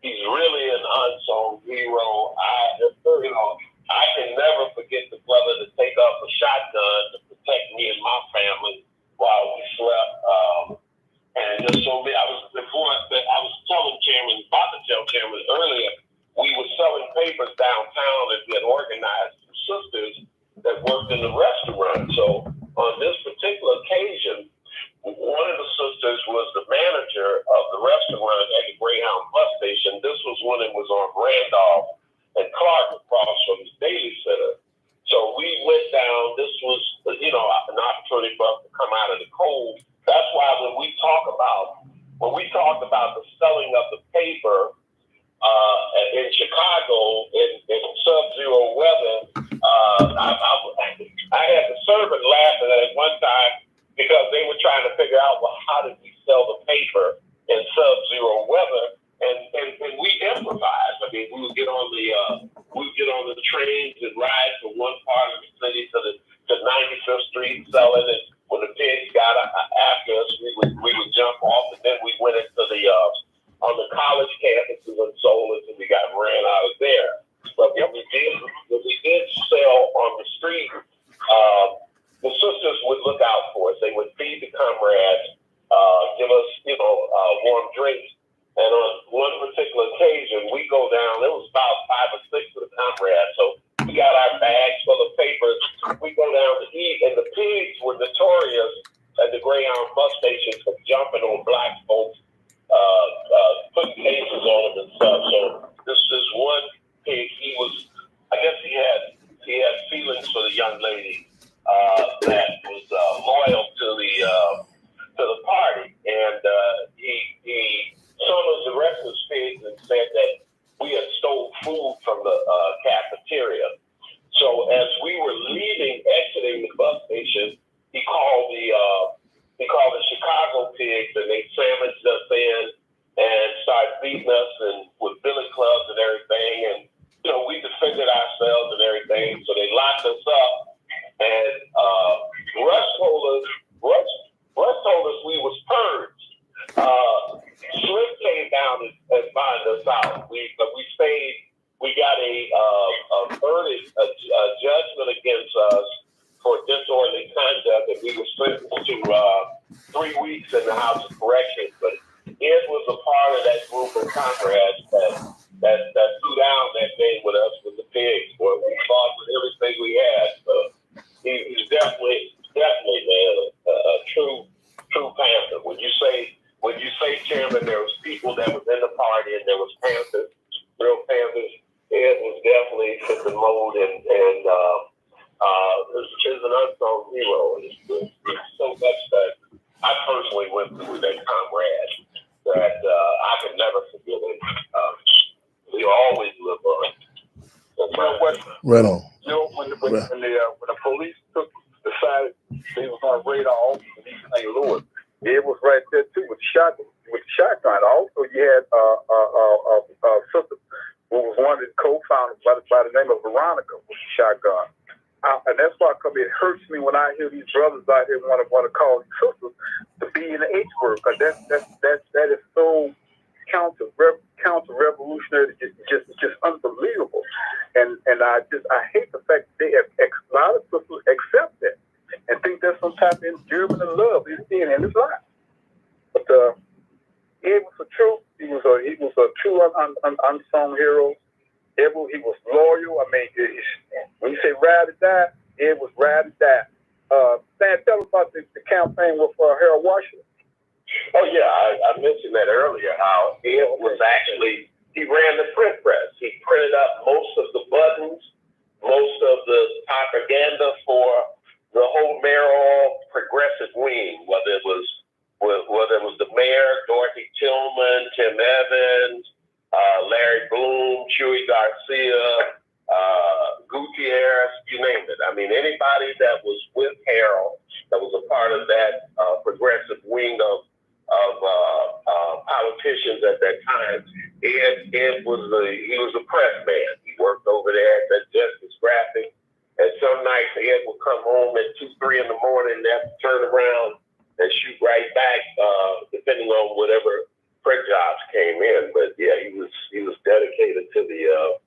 Speaker 2: really an unsung hero. I can never forget the brother to take up a shotgun to protect me and my family while we slept. And just so me, I was telling Chairman, about to tell Chairman earlier, we were selling papers downtown and we had organized some sisters that worked in the restaurant. So on this particular occasion, one of the sisters was the manager of the restaurant at the Greyhound bus station. This was when it was on Randolph and Clark across from the Daily Center. So we went down. This was, an opportunity for us to come out of the cold. That's why when we talked about the selling of the paper in Chicago in sub-zero weather, I had the servant laughing at one time because they were trying to figure out, well, how did we sell the paper in sub-zero weather? And we improvised. I mean, we would get on the trains and ride from one part of the city to 95th Street selling it. When the pigs got after us, we would jump off, and then we went into on the college campuses and sold it, and we got ran out of there. But when we did sell on the street, the sisters would look out for us. They would feed the comrades, give us, warm drinks. And on one particular occasion, we go down, it was about 5 or 6 of the comrades. So we got our bags full of papers. We go down to eat, and the pigs were notorious at the Greyhound bus station for jumping on black folks, putting cases on them and stuff. So this is one pig. I guess he had feelings for the young lady that was loyal to the party, and he summoned the rest of the pigs and said that we had stole food from the cafeteria. So as we were exiting the bus station, he called the Chicago pigs, and they sandwiched us in and started beating us and with billy clubs and everything. And we defended ourselves and everything. So they locked us up, and Russ told us we was purged. Slim came down and found us out. We stayed. We got a verdict, a judgment against us for disorderly conduct, and we were sentenced to 3 weeks in the House of Corrections. But Ed was a part of that group of comrades that threw down that day with us with the pigs. Boy, we fought with everything we had. So he's definitely, man, a true Panther. When you say, Chairman, there was people that was in the party and there was Panthers, real Panthers. Ed was definitely fit the mold and is an unsung hero. It's so much that I personally went through with that comrade that I could never forget it. We always live on.
Speaker 1: Right on.
Speaker 3: When the police decided they was going to raid our office in East St. Louis, it was right there too with shotgun. Also, you had sister was one of the co-founders by the name of Veronica with the shotgun. And that's why it hurts me when I hear these brothers out here want to call sisters to be in the H word, because that is so counter revolutionary, just unbelievable. And I hate the fact that a lot of sisters accept that and think there's some type of endearment and love is in his life. But Ed was a true. He was a true unsung hero. He was loyal. I mean, when you say ride or die, it was ride or die. Stan, tell us about the campaign with Harold Washington.
Speaker 2: Oh yeah, I mentioned that earlier. How Ed was actually, he ran the print press. He printed up most of the buttons, most of the propaganda for the whole mayoral progressive wing, whether it was the mayor, Dorothy Tillman, Tim Evans, Larry Bloom, Chewy Garcia, Gutierrez, you name it. I mean, anybody that was with Harold, that was a part of that progressive wing of politicians at that time, Ed was a press man. He worked over there at that Justice Graphic, and some nights Ed would come home at 2, 3 in the morning and have to turn around and shoot right back, depending on whatever print jobs came in. But yeah, he was dedicated to the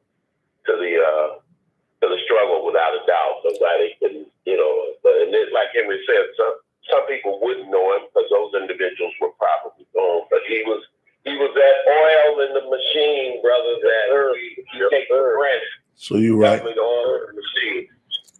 Speaker 2: struggle without a doubt. Nobody can, and then, like Henry said, some people wouldn't know him because those individuals were probably gone. But he was that oil in the machine, brother, that we take for granted.
Speaker 1: So you're right.
Speaker 2: The oil in the machine.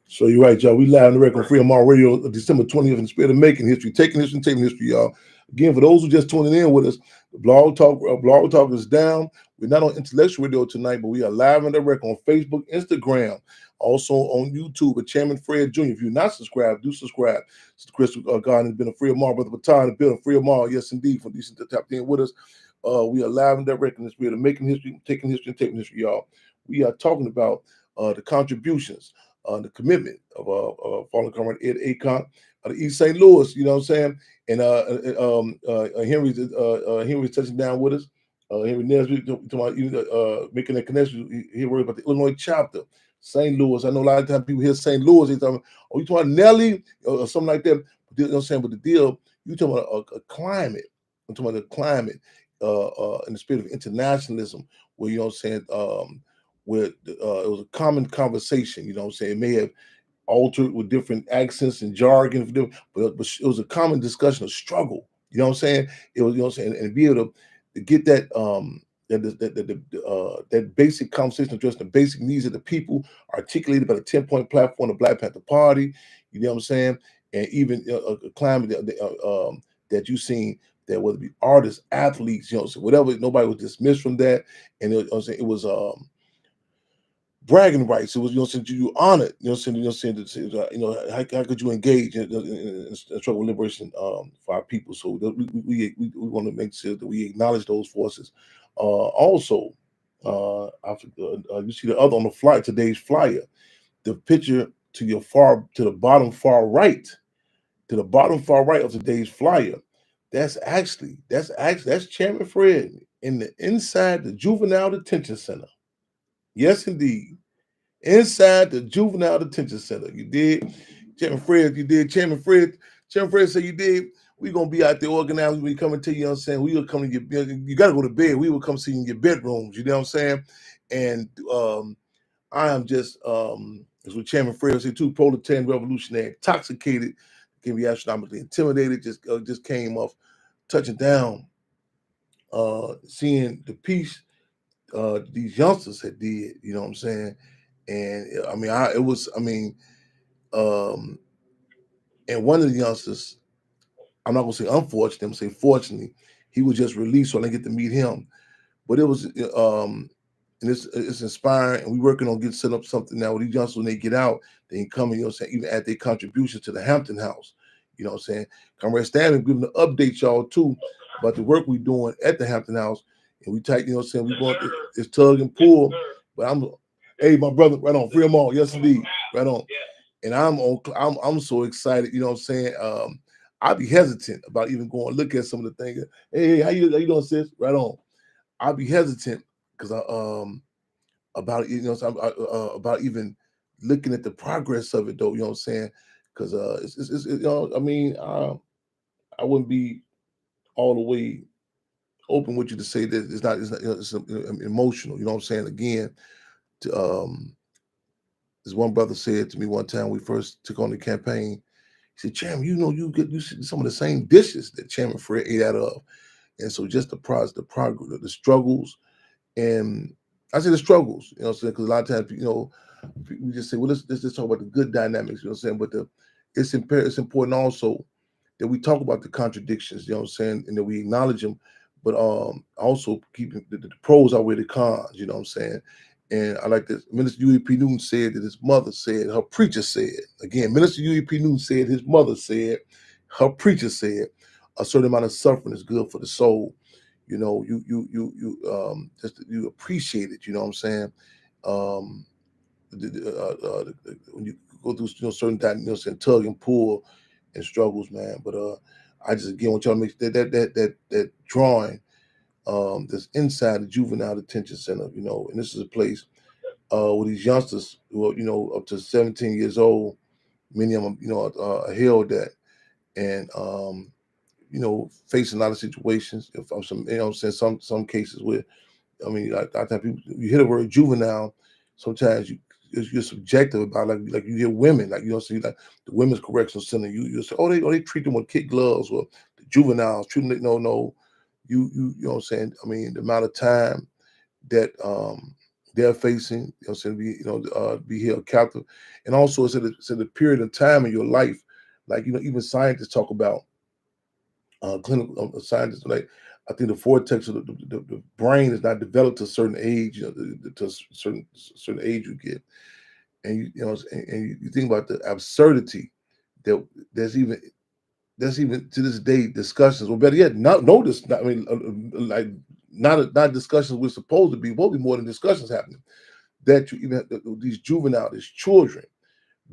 Speaker 1: So you're right, y'all. We live on the record on Freedom All Radio, December 20th, in the spirit of making history, taking history, and taping history, y'all. Again, for those who just tuning in with us, the Blog Talk is down. We're not on intellectual radio tonight, but we are live on the record on Facebook, Instagram, also on YouTube with Chairman Fred Jr. If you're not subscribed, do subscribe. Sister Crystal Garden has been a Free of Mar, Brother Baton, the building Free of Mar, yes indeed, for decent to tap in with us. We are live on that record in the spirit of making history, taking history, and taping history, y'all. We are talking about the contributions, the commitment of fallen comrade Ed Acock of the East St. Louis, you know what I'm saying? And Henry's touching down with us. Henry Nesbitt making that connection. He worried about the Illinois chapter, St. Louis. I know a lot of times people hear St. Louis, they talking, oh, you talking about Nelly or something like that. You know what I'm saying? But the deal, you talking about a climate. I'm talking about the climate in the spirit of internationalism, where, you know what I'm saying, where it was a common conversation, you know what I'm saying? It may have altered with different accents and jargon, but it was a common discussion of struggle, you know what I'm saying? It was, you know what I'm saying, and be able to get that that basic conversation addressing the basic needs of the people, articulated by the 10-point platform of the Black Panther Party, you know what I'm saying? And even a climate that you've seen, that whether it be artists, athletes, you know, so whatever, nobody was dismissed from that, and it was bragging rights. It was, you know, since you honored, you know, how could you engage in struggle with liberation for our people? So we want to make sure that we acknowledge those forces. Also, you see the other on the flyer, today's flyer, the picture to the bottom far right of today's flyer. That's Chairman Fred inside the juvenile detention center. Yes, indeed. Inside the juvenile detention center. You did. Chairman Fred, you did. Chairman Fred said you did. We're going to be out there organizing. We coming to you, know what I'm saying? We will come to you got to go to bed. We will come see you in your bedrooms. You know what I'm saying? And I am just, as what Chairman Fred said, too, proletarian revolutionary, intoxicated, can be astronomically intimidated, just came off touching down, seeing the peace these youngsters had did, you know what I'm saying? And I mean, and one of the youngsters, I'm not gonna say unfortunately, I'm gonna say fortunately, he was just released, so I didn't get to meet him. But it was and it's inspiring, and we're working on getting set up something now with these youngsters when they get out, they can come and, you know what I'm saying, even add their contribution to the Hampton House. You know what I'm saying? Comrade Stanley giving the update, y'all, too, about the work we're doing at the Hampton House. And we take, you know what I'm saying, we going this tug and pull. But hey, my brother, right on, free them all. Yes, indeed. Right on. And I'm so excited, you know what I'm saying? I'd be hesitant about even going look at some of the things. Hey, how you doing, sis? Right on. I'd be hesitant because about about even looking at the progress of it, though. You know what I'm saying? Because I mean, I wouldn't be all the way open with you to say that it's emotional. You know what I'm saying? Again, to, this one brother said to me one time we first took on the campaign. He said, "Chairman, you see some of the same dishes that Chairman Fred ate out of." And so just the progress, the struggles, and I say the struggles, you know what I'm saying? Because a lot of times, we just say, well, let's just talk about the good dynamics, you know what I'm saying? But it's important also that we talk about the contradictions, you know what I'm saying, and that we acknowledge them, but also keep the pros outweigh the cons, you know what I'm saying? And I like this. Minister UEP Newton said that his mother said, her preacher said, again, Minister UEP Newton said, his mother said, her preacher said, a certain amount of suffering is good for the soul. You know, just you appreciate it. You know what I'm saying? Um, when you go through certain tug and pull and struggles, man. But I just again want y'all to make that drawing that's inside the juvenile detention center. You know, and this is a place where these youngsters who are up to 17 years old, many of them are held at, and facing a lot of situations. If I'm some, I'm saying some cases where, I mean, I think people, you hear the word juvenile, sometimes you're subjective about like you hear women, like see like the women's correctional center, you say, they treat them with kid gloves, or the juveniles treat them. No, you know what I'm saying. I mean, the amount of time that they're facing, be held captive, and also it's at a period of time in your life, like even scientists talk about. Clinical scientists, like I think the vortex of the brain is not developed to a certain age, to a certain age you get, and you think about the absurdity that there's even to this day discussions, or better yet, no this. I mean, like not discussions we're supposed to be. Will be more than discussions happening. That you even have these these children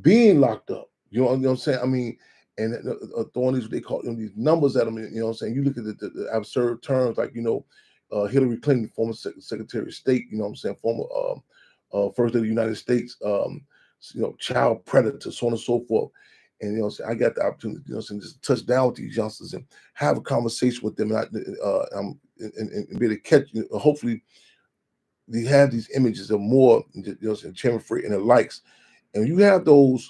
Speaker 1: being locked up. You know what I'm saying? I mean, and throwing these, they call them these numbers at them. You know what I'm saying? You look at the absurd terms like Hillary Clinton, former Secretary of State. You know what I'm saying? Former First Lady of the United States. Child predator, so on and so forth. And I got the opportunity, just touch down with these youngsters and have a conversation with them, and be able to catch. Hopefully, they have these images of more, Chairman Fred and the likes, and you have those,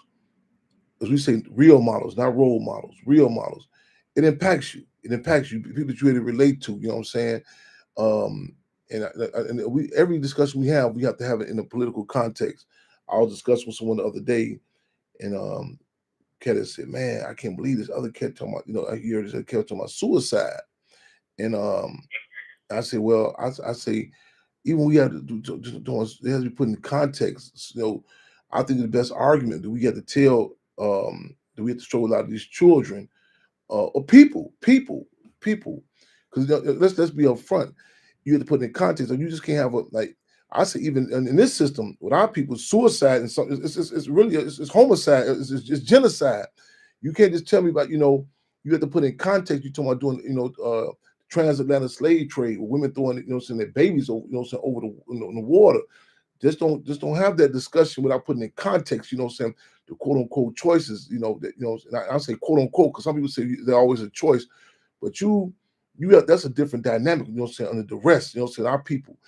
Speaker 1: as we say, real models, not role models, real models. It impacts you. It impacts you. People that you really relate to. You know what I'm saying? And we every discussion we have to have it in a political context. I was discussing with someone the other day, and cat said, "Man, I can't believe this other cat talking about, I hear this cat talking about suicide." And I say, well, I say, even we have to it has to be put in context. I think the best argument that we have to tell that we have to show a lot of these children or people, because let's be upfront. You have to put it in context, and you just can't have I say, even in this system with our people, suicide and something, it's really it's homicide, it's genocide. You can't just tell me about you have to put in context. You're talking about doing transatlantic slave trade, with women throwing their babies over over the water. Just don't have that discussion without putting in context. The quote unquote choices. And I say quote unquote because some people say they're always a choice, but you have, that's a different dynamic. Under duress. Our people,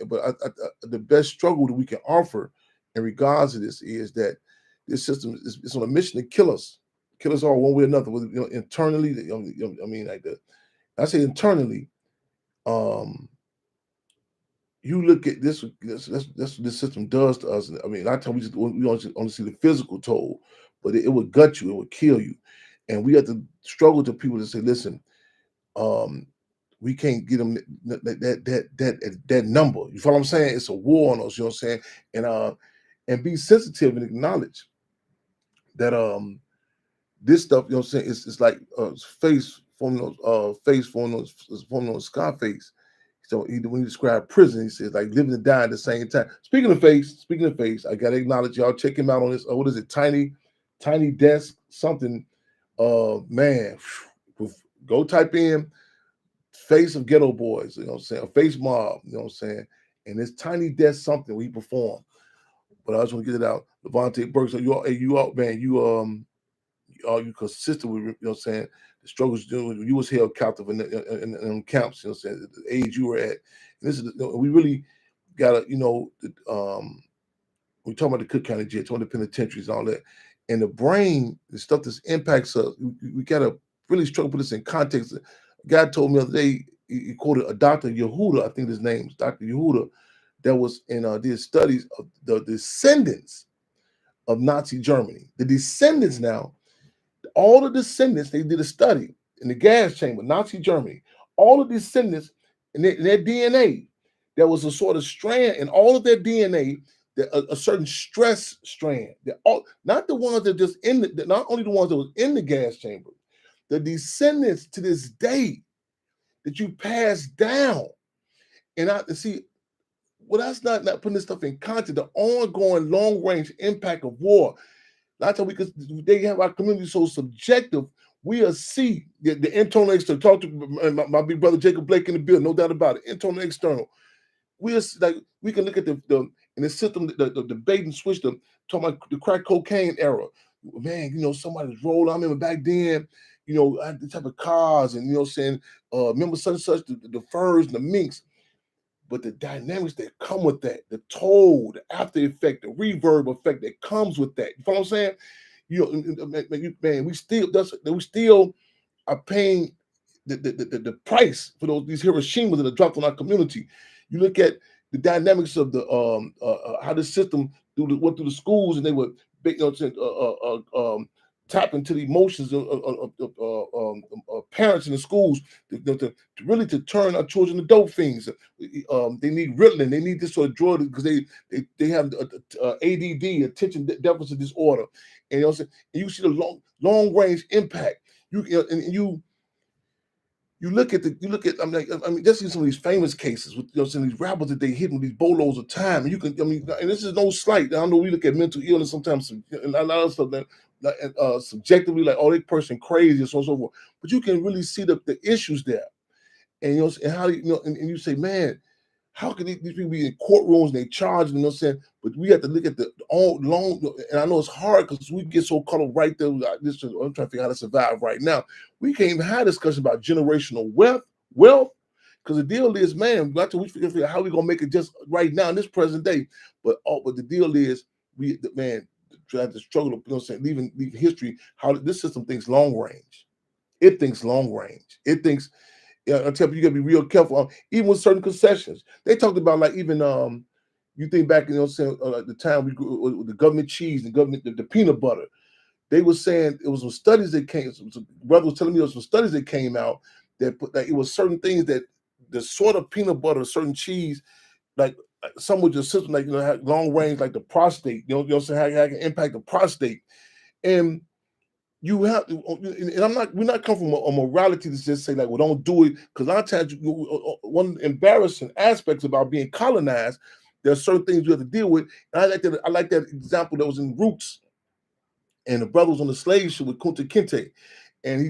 Speaker 1: but the best struggle that we can offer in regards to this is that this system is on a mission to kill us all one way or another. Internally, I mean, I say internally. You look at this. That's what this system does to us. I mean, a lot of times we only see the physical toll, but it would gut you. It would kill you, and we have to struggle to people to say, listen, we can't get them that number. You follow what I'm saying? It's a war on us. You know what I'm saying? And be sensitive and acknowledge that this stuff. You know what I'm saying? It's like face forming on Scarface. So when he described prison, he says like living and dying at the same time. Speaking of face, I gotta acknowledge y'all. Check him out on this. What is it? Tiny Desk something. Man, go type in face of ghetto boys. You know what I'm saying? A face mob. You know what I'm saying? And this Tiny Desk something we performed. But I just want to get it out. Levante Burke, so you out, man. Are you consistent with, what I'm saying, the struggles you was held captive in camps, what I'm saying, the age you were at. And this is we really gotta, we talking about the Cook County jail, talking about the penitentiaries and all that. And the brain, the stuff that impacts us, we gotta really struggle to put this in context. A guy told me the other day, he quoted a Dr. Yehuda, I think his name is Dr. Yehuda, that was in did studies of the descendants of Nazi Germany. The descendants now, all the descendants, they did a study in the gas chamber, Nazi Germany. All the descendants in their DNA, there was a sort of strand in all of their DNA, a certain stress strand. Not the ones that just not only the ones that was in the gas chamber, the descendants to this day that you pass down. And I see, well, that's not putting this stuff in context. The ongoing long range impact of war. Not that they have our community so subjective. We'll see the internal external. Talk to my big brother Jacob Blake in the bill, no doubt about it. Internal external. We can look at the in the system, the debate and switch them, talking about the crack cocaine era. Man, somebody was rolling. I remember back then, I had the type of cars and saying, remember such and such, the furs and the minks. But the dynamics that come with that, the toll, the after effect, the reverb effect that comes with that. You know what I'm saying? Man, we still are paying the price for these Hiroshimas that are dropped on our community. You look at the dynamics of the how the system went through the schools, and they would tap into the emotions of parents in the schools to really turn our children to dope fiends. They need Ritalin. They need this sort of drug because they have ADD, attention deficit disorder, and you see the long range impact. You look at I mean just see some of these famous cases with some of these rappers that they hit with these bolos of time. And you can and this is no slight. I know we look at mental illness sometimes and a lot of stuff that subjectively like, oh, that person crazy and so on and so forth. But you can really see the issues there. And and how and you say, man, how can these people be in courtrooms and they charge them, But we have to look at the all long, and I know it's hard because we get so caught up right there. I'm trying to figure out how to survive right now. We can't even have a discussion about generational wealth, because the deal is, man, we figure out how we gonna make it just right now in this present day. But the deal is, we try to struggle, leaving history, how this system thinks long range. It thinks long range. It thinks, I tell you, you gotta be real careful. Even with certain concessions, they talked about like even you think back, the time we grew with the government cheese and government the peanut butter. They were saying it was some studies that came. Some brother was telling me there was some studies that came out that it was certain things that the sort of peanut butter, certain cheese, like some with your system, like had long range, like the prostate. How it can impact the prostate, and you have to, and we're not coming from a morality to just say like, well, don't do it, because a lot of times one embarrassing aspects about being colonized, there are certain things you have to deal with. And I like that example that was in Roots, and the brother was on the slave ship with Kunta Kinte, and he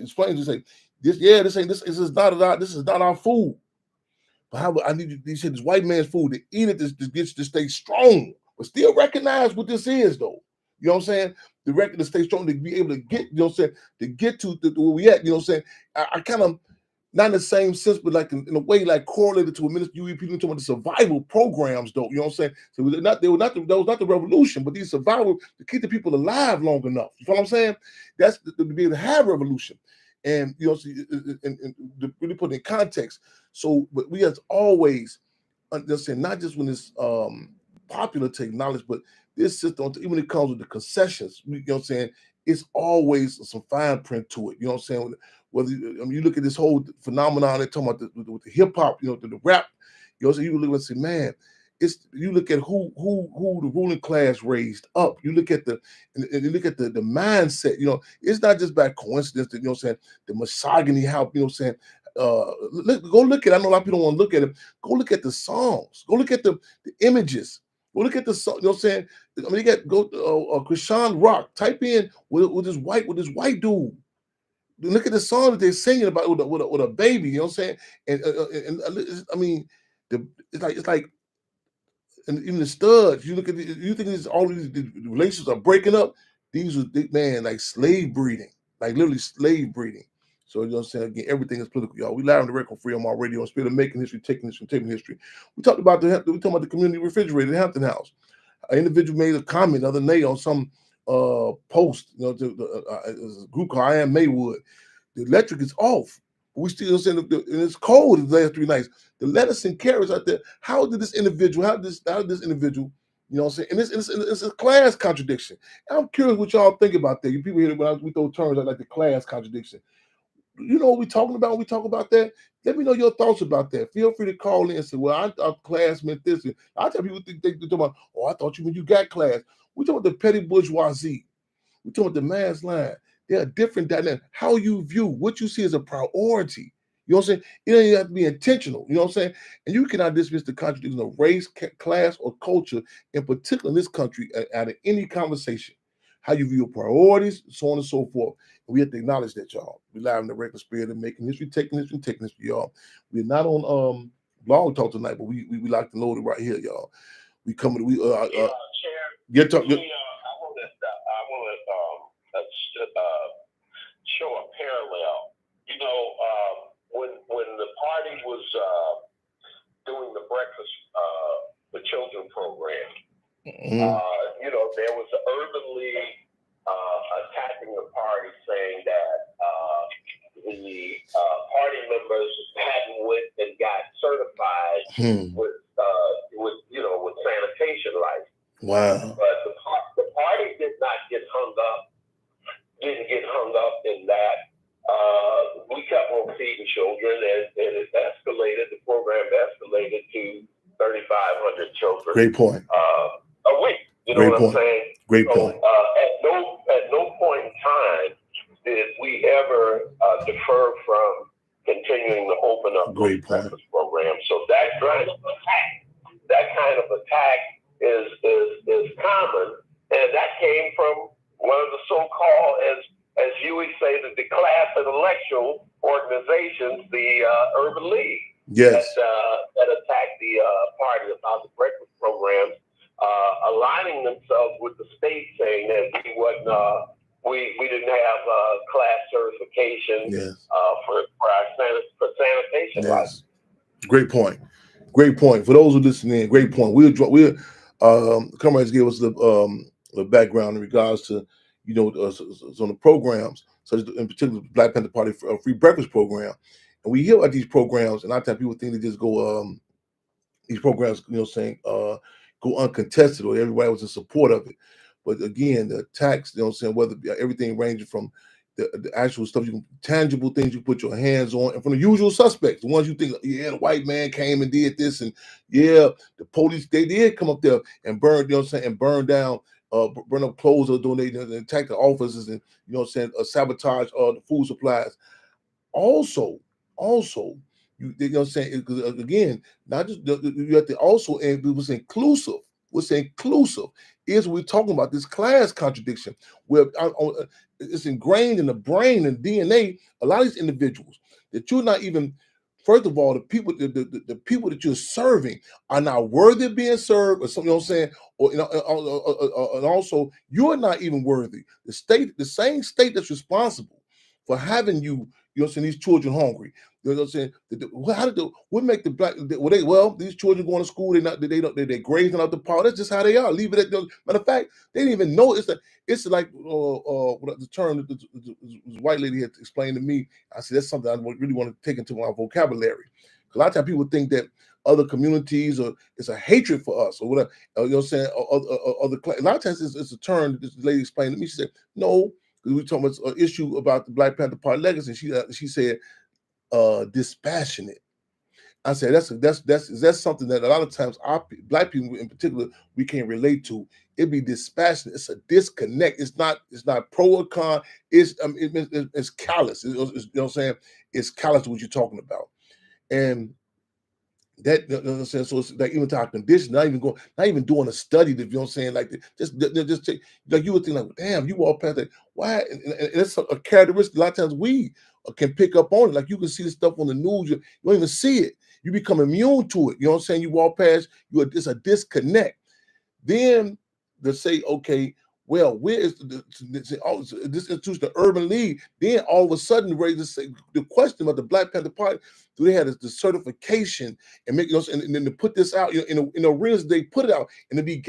Speaker 1: explains, he say, this is not our food. But how I need you, he said, this white man's food to eat it to stay strong, but still recognize what this is though. You know what I'm saying? The record to stay strong, to be able to get, to get to where we at, I kind of, not in the same sense, but like in a way, like correlated to a minister, people talking about the survival programs, though. You know what I'm saying? So that was not the revolution, but these survival to keep the people alive long enough. You know what I'm saying? That's to be able to have revolution, and and to really put it in context. So, but we have to always understand, not just when it's popular technology, but this system, even when it comes with the concessions, it's always some fine print to it. You know what I'm saying? Whether you look at this whole phenomenon, they're talking about with the hip hop, the rap, so you look and say, man, you look at who the ruling class raised up. You look at the mindset. It's not just by coincidence that the misogyny, how go look at. I know a lot of people don't want to look at it. Go look at the songs. Go look at the images. Go look at the song. You know what I'm saying? I mean, you got Krishan Rock. Type in with this white dude. Look at the song that they're singing about with a baby. You know what I'm saying? And I mean, it's like, and even the studs. You look at you think all these the relationships are breaking up. These are man like slave breeding, like literally slave breeding. So you know what I'm saying? Again, everything is political, y'all. We live on the record free on my radio on Spirit of Making History, Taking History, Taking History. We talked about the community refrigerator at Hampton House. An individual made a comment the other day on some post, a group called I Am Maywood. The electric is off. We still saying and it's cold the last 3 nights. The lettuce and carrots out there. How did this individual, you know what I'm saying? And it's a class contradiction. And I'm curious what y'all think about that. You people hear when we throw terms like the class contradiction. You know what we're talking about when we talk about that? Let me know your thoughts about that. Feel free to call in and say, well, I thought class meant this. I tell people think they talk about, oh, I thought you meant you got class. We talk about the petty bourgeoisie. We talk about the mass line. There are different dynamics. How you view what you see as a priority. You know what I'm saying? It doesn't have to be intentional. You know what I'm saying? And you cannot dismiss the contradiction of race, class, or culture, in particular in this country, out of any conversation. How you view your priorities, so on and so forth. And we have to acknowledge that, y'all. We live in the regular Spirit of Making History, Taking History, Taking History, y'all. We're not on Blog Talk tonight, but we like to load it right here, y'all. We coming. We
Speaker 2: Chair,
Speaker 1: get talk.
Speaker 2: I want to show a parallel. You know, when the party was doing the breakfast, the children program, you know, there was an urban league attacking the party, saying that the party members hadn't went and got certified with sanitation license.
Speaker 1: Wow.
Speaker 2: But the party didn't get hung up in that. We kept on feeding children, and it escalated. The program escalated to 3,500 children.
Speaker 1: Great point.
Speaker 2: A week. You know what I'm saying?
Speaker 1: Great point.
Speaker 2: At no point in time did we ever defer from continuing to open up the breakfast program. So that kind of attack is common, and that came from one of the so-called, as Huey say, the class intellectual organizations, the Urban League.
Speaker 1: Yes.
Speaker 2: That attacked the party about the breakfast programs, aligning themselves with the state, saying that we didn't have class certification for sanitation.
Speaker 1: Yes. Great point. Great point. For those who listen in, great point. Comrades gave us the background in regards to, you know, some of the programs, such as in particular the Black Panther Party free breakfast program. And we hear about these programs, and a lot of times people think they just go these programs, you know, saying go uncontested or everybody was in support of it. But again, the attacks, you know what I'm saying, whether everything ranging from the actual stuff, tangible things you put your hands on, and from the usual suspects, the ones you think, yeah, the white man came and did this, and yeah, the police, they did come up there and burn, you know what I'm saying, and burn down, burn up clothes or donate and attack the offices, and you know what I'm saying, sabotage the food supplies. Also, you know what I'm saying, because again, not just you have to also, and it was inclusive. What's inclusive is we're talking about this class contradiction where it's ingrained in the brain and DNA. A lot of these individuals that you're not even, first of all, the people that you're serving are not worthy of being served, or something. You know what I'm saying, or you know, and also you're not even worthy. The same state that's responsible for having you. You know what I'm saying, these children hungry. You know what I'm saying? What make the black? These children going to school. They're grazing out the power. That's just how they are. Leave it at them. Matter of fact, they didn't even know. It's like what the term that this white lady had explained to me. I said that's something I really want to take into my vocabulary. Because a lot of times people think that other communities or it's a hatred for us or whatever. You know what I'm saying? A lot of times it's a term that this lady explained to me. She said no. We were talking about an issue about the Black Panther Party legacy. She said dispassionate. I said that's something that a lot of times our Black people in particular we can't relate to. It be dispassionate. It's a disconnect. It's not pro or con. It's callous. You know what I'm saying? It's callous to what you're talking about, and that, you know what I'm saying? So it's like even to our condition, not even doing a study that, you know what I'm saying, like just take, like you would think like, damn, you walk past that. Why? And it's a characteristic. A lot of times we can pick up on it. Like you can see the stuff on the news, you don't even see it. You become immune to it. You know what I'm saying? You walk past, it's a disconnect. Then they say, okay, well, where is this institution, the Urban League? Then all of a sudden, raises the question about the Black Panther Party. Do they have the certification and make and then to put this out in arenas? They put it out and to be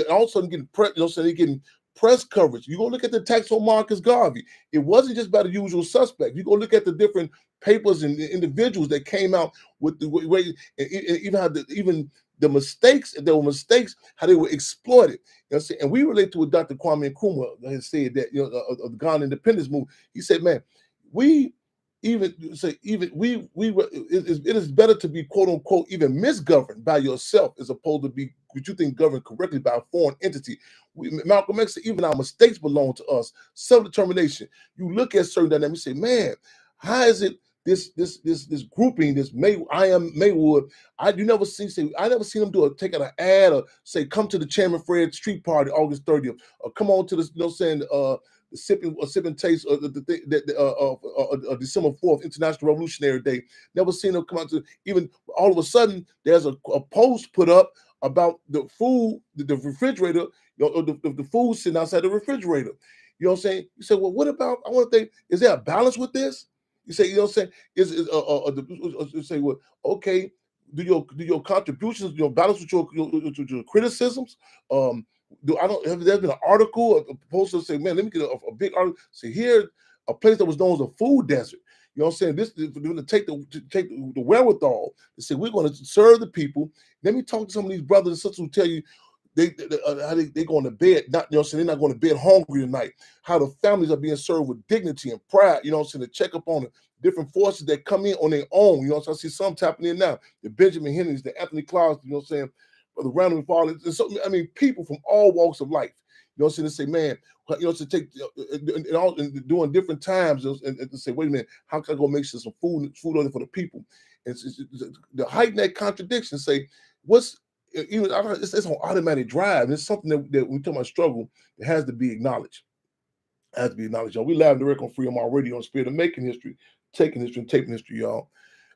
Speaker 1: all of a sudden getting press. They're getting press coverage. You go look at the text on Marcus Garvey. It wasn't just by the usual suspects. You go look at the different papers and the individuals that came out with the way, even how even the mistakes, if there were mistakes, how they were exploited. You know what I'm saying? And we relate to what Dr. Kwame Nkrumah has said that, of the Ghana independence movement. He said, man, it is better to be quote unquote even misgoverned by yourself as opposed to be what you think governed correctly by a foreign entity. Malcolm X said, even our mistakes belong to us. Self-determination. You look at certain dynamics, you say, man, how is it this grouping, I am Maywood? I never seen them take out an ad or say, come to the Chairman Fred Street Party August 30th, or come on to this, the sipping taste of December 4th, International Revolutionary Day. Never seen them come out to, even all of a sudden there's a post put up about the food, the refrigerator, the food sitting outside the refrigerator. You know what I'm saying? You say, well, what about, I want to think, is there a balance with this? You say, you know what I'm saying? Say, well, okay, do your contributions, balance with your criticisms? Have there been an article, a poster say, man, let me get a big article. Say, here, a place that was known as a food desert. You know what I'm saying? This is going to take the wherewithal to say, we're going to serve the people. Let me talk to some of these brothers and sisters who tell you how they going to bed, not, you know what I'm saying, they're not going to bed hungry tonight. How the families are being served with dignity and pride, you know what I'm saying, to check up on the different forces that come in on their own. You know what I'm saying? I see some tapping in now. The Benjamin Henrys, the Anthony Clouds, you know what I'm saying, the Randall Farley, and so, I mean, people from all walks of life. You know what I'm saying? To say, man, you know, to take and doing different times and to say, wait a minute, how can I go make sure some food on it for the people? And the heighten that contradiction. Say, it's on automatic drive. It's something that we talk about struggle. It has to be acknowledged. It has to be acknowledged, y'all. We live direct on Freedom Our Radio on Spirit of Making History, Taking History, and Taping History, y'all.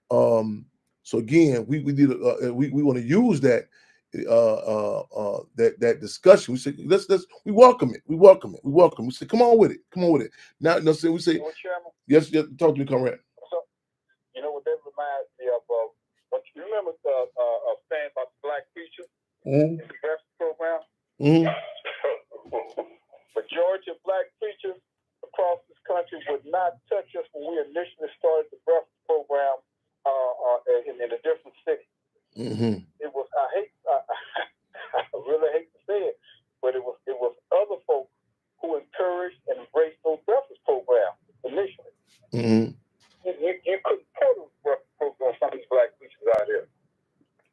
Speaker 1: So again, we want to use that that discussion. We say we welcome it. We welcome it. We say, come on with it. Now, we say, yes, talk to me, comrade.
Speaker 3: So, you know what that reminds me of? But you remember saying about the black preacher in the breakfast program? Majority of black preachers across this country would not touch us when we initially started the breakfast program in a different city. It was, I really hate to say it, but it was other folks who encouraged and embraced those breakfast programs initially. You couldn't put a breakfast program on some of these black preachers out here.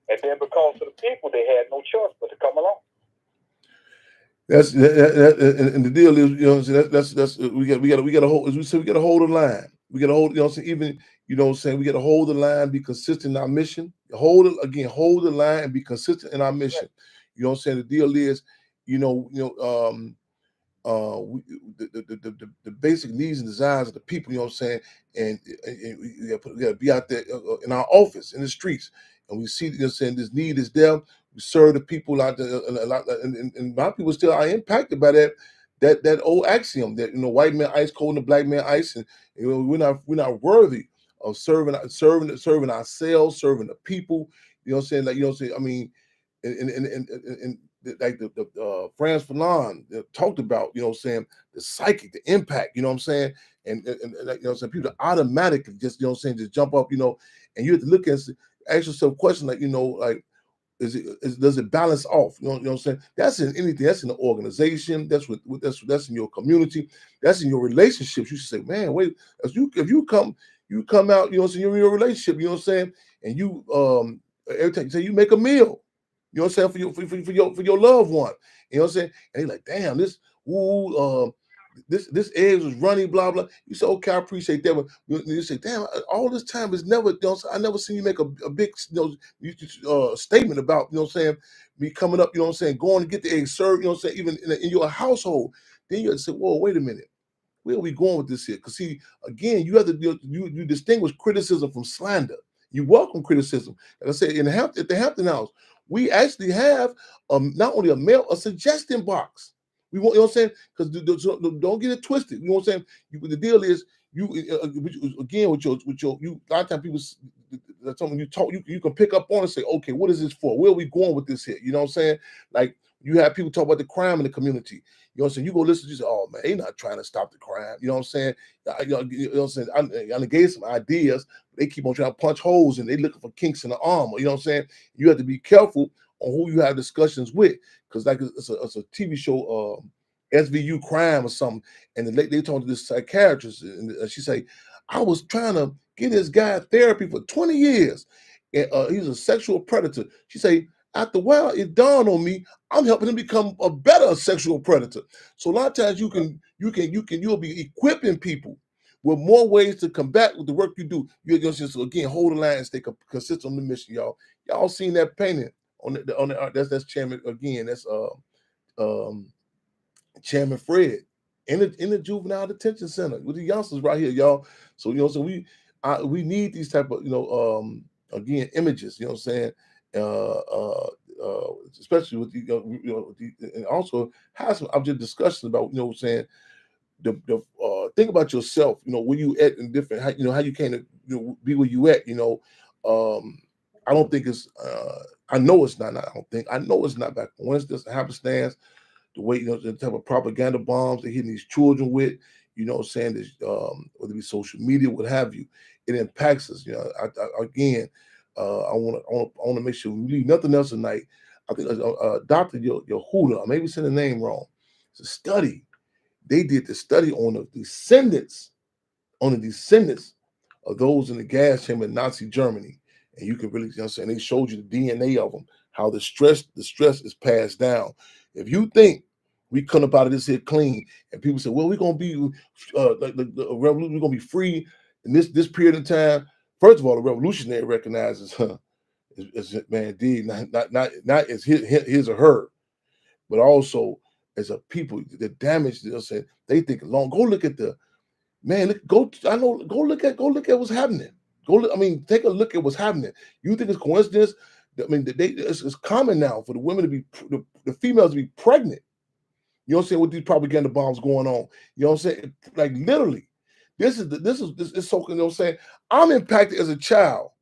Speaker 3: And then because of the people, they had no choice but to come along.
Speaker 1: And the deal is, you know what I'm saying, that's we got to hold, as we said, we got to hold the line. We got to hold, you know what I'm saying, even, you know what I'm saying, we got to hold the line, be consistent in our mission. Hold the line and be consistent in our mission. You know what I'm saying? The deal is, the basic needs and desires of the people, you know what I'm saying, and we got to be out there in our office, in the streets, and we see, you know what I'm saying, this need is there. We serve the people out there, and a lot of people still are impacted by that old axiom that, you know, white man ice cold and the black man ice, and you know, we're not worthy of serving ourselves, serving the people. You know what I'm saying? Like, you know what I'm saying? I mean, and like the Franz Fanon talked about, you know what I'm saying, the psychic, the impact, you know what I'm saying? And you know what I'm saying, people automatically just, you know what I'm saying, just jump up, you know, and you have to look at, ask yourself a question like, you know, like, does it balance off? You know what I'm saying? That's in anything. That's in the organization. That's in your community. That's in your relationships. You should say, man, wait. If you come out, you know what I'm saying, you're in your relationship. You know what I'm saying, and you every time you say you make a meal, you know what I'm saying, for your loved one. You know what I'm saying, and they're like, damn, this eggs was runny, blah blah. You say, okay, I appreciate that. But you say, damn, all this time is never. You know, I never seen you make a big, you know, statement about, you know what I'm saying, me coming up. You know what I'm saying, going to get the eggs served. You know what I'm saying, even in your household. Then you have to say, whoa, wait a minute, where are we going with this here? Because see, again, you have to you distinguish criticism from slander. You welcome criticism. Like I said, at the Hampton House, we actually have not only a suggestion box. We want, you know what I'm saying? Because don't get it twisted. You know what I'm saying? The deal is again with your you. A lot of times people something you talk you can pick up on and say, okay, what is this for? Where are we going with this here? You know what I'm saying? Like you have people talk about the crime in the community. You know what I'm saying? You go listen, you say, oh man, they not trying to stop the crime. You know what I'm saying? You know what I'm saying? I gave some ideas. They keep on trying to punch holes and they looking for kinks in the armor. You know what I'm saying? You have to be careful on who you have discussions with, because like it's a TV show, SVU Crime or something, and they talk to this psychiatrist, and she say, I was trying to get this guy therapy for 20 years, and he's a sexual predator. She say, after a while, it dawned on me, I'm helping him become a better sexual predator. So a lot of times you'll be equipping people with more ways to combat with the work you do. You're just again hold the line and stay consistent on the mission, y'all. Y'all seen that painting on the that's Chairman again. That's Chairman Fred in the juvenile detention center with the youngsters right here, y'all. So so we need these type of again images. You know what I'm saying? Especially with and also have some object discussions about what I'm saying. Think about yourself. Where you at in different. How you came to be where you at. I don't think it's. I know it's not. I don't think. I know it's not back when it's just happenstance. The way the type of propaganda bombs they're hitting these children with. Saying this, whether it be social media, what have you, it impacts us. Again, I want to make sure we leave nothing else tonight. I think Dr. Yehuda, I maybe saying the name wrong. It's a study. They did the study on the descendants of those in the gas chamber in Nazi Germany. And you can really, and they showed you the DNA of them, how the stress is passed down. If you think we come up out of this here clean, and people say, well, we're gonna be like the revolution, we're gonna be free in this period of time. First of all, the revolutionary recognizes, as man did not as his or her, but also as a people, the damage they're saying they think long. Go look at the man. Go look at what's happening. Take a look at what's happening. You think it's coincidence? It's common now for the women to be the females to be pregnant. You know what I'm saying? With these propaganda bombs going on. You know what I'm saying? Like literally, this is so. You know what I'm saying? I'm impacted as a child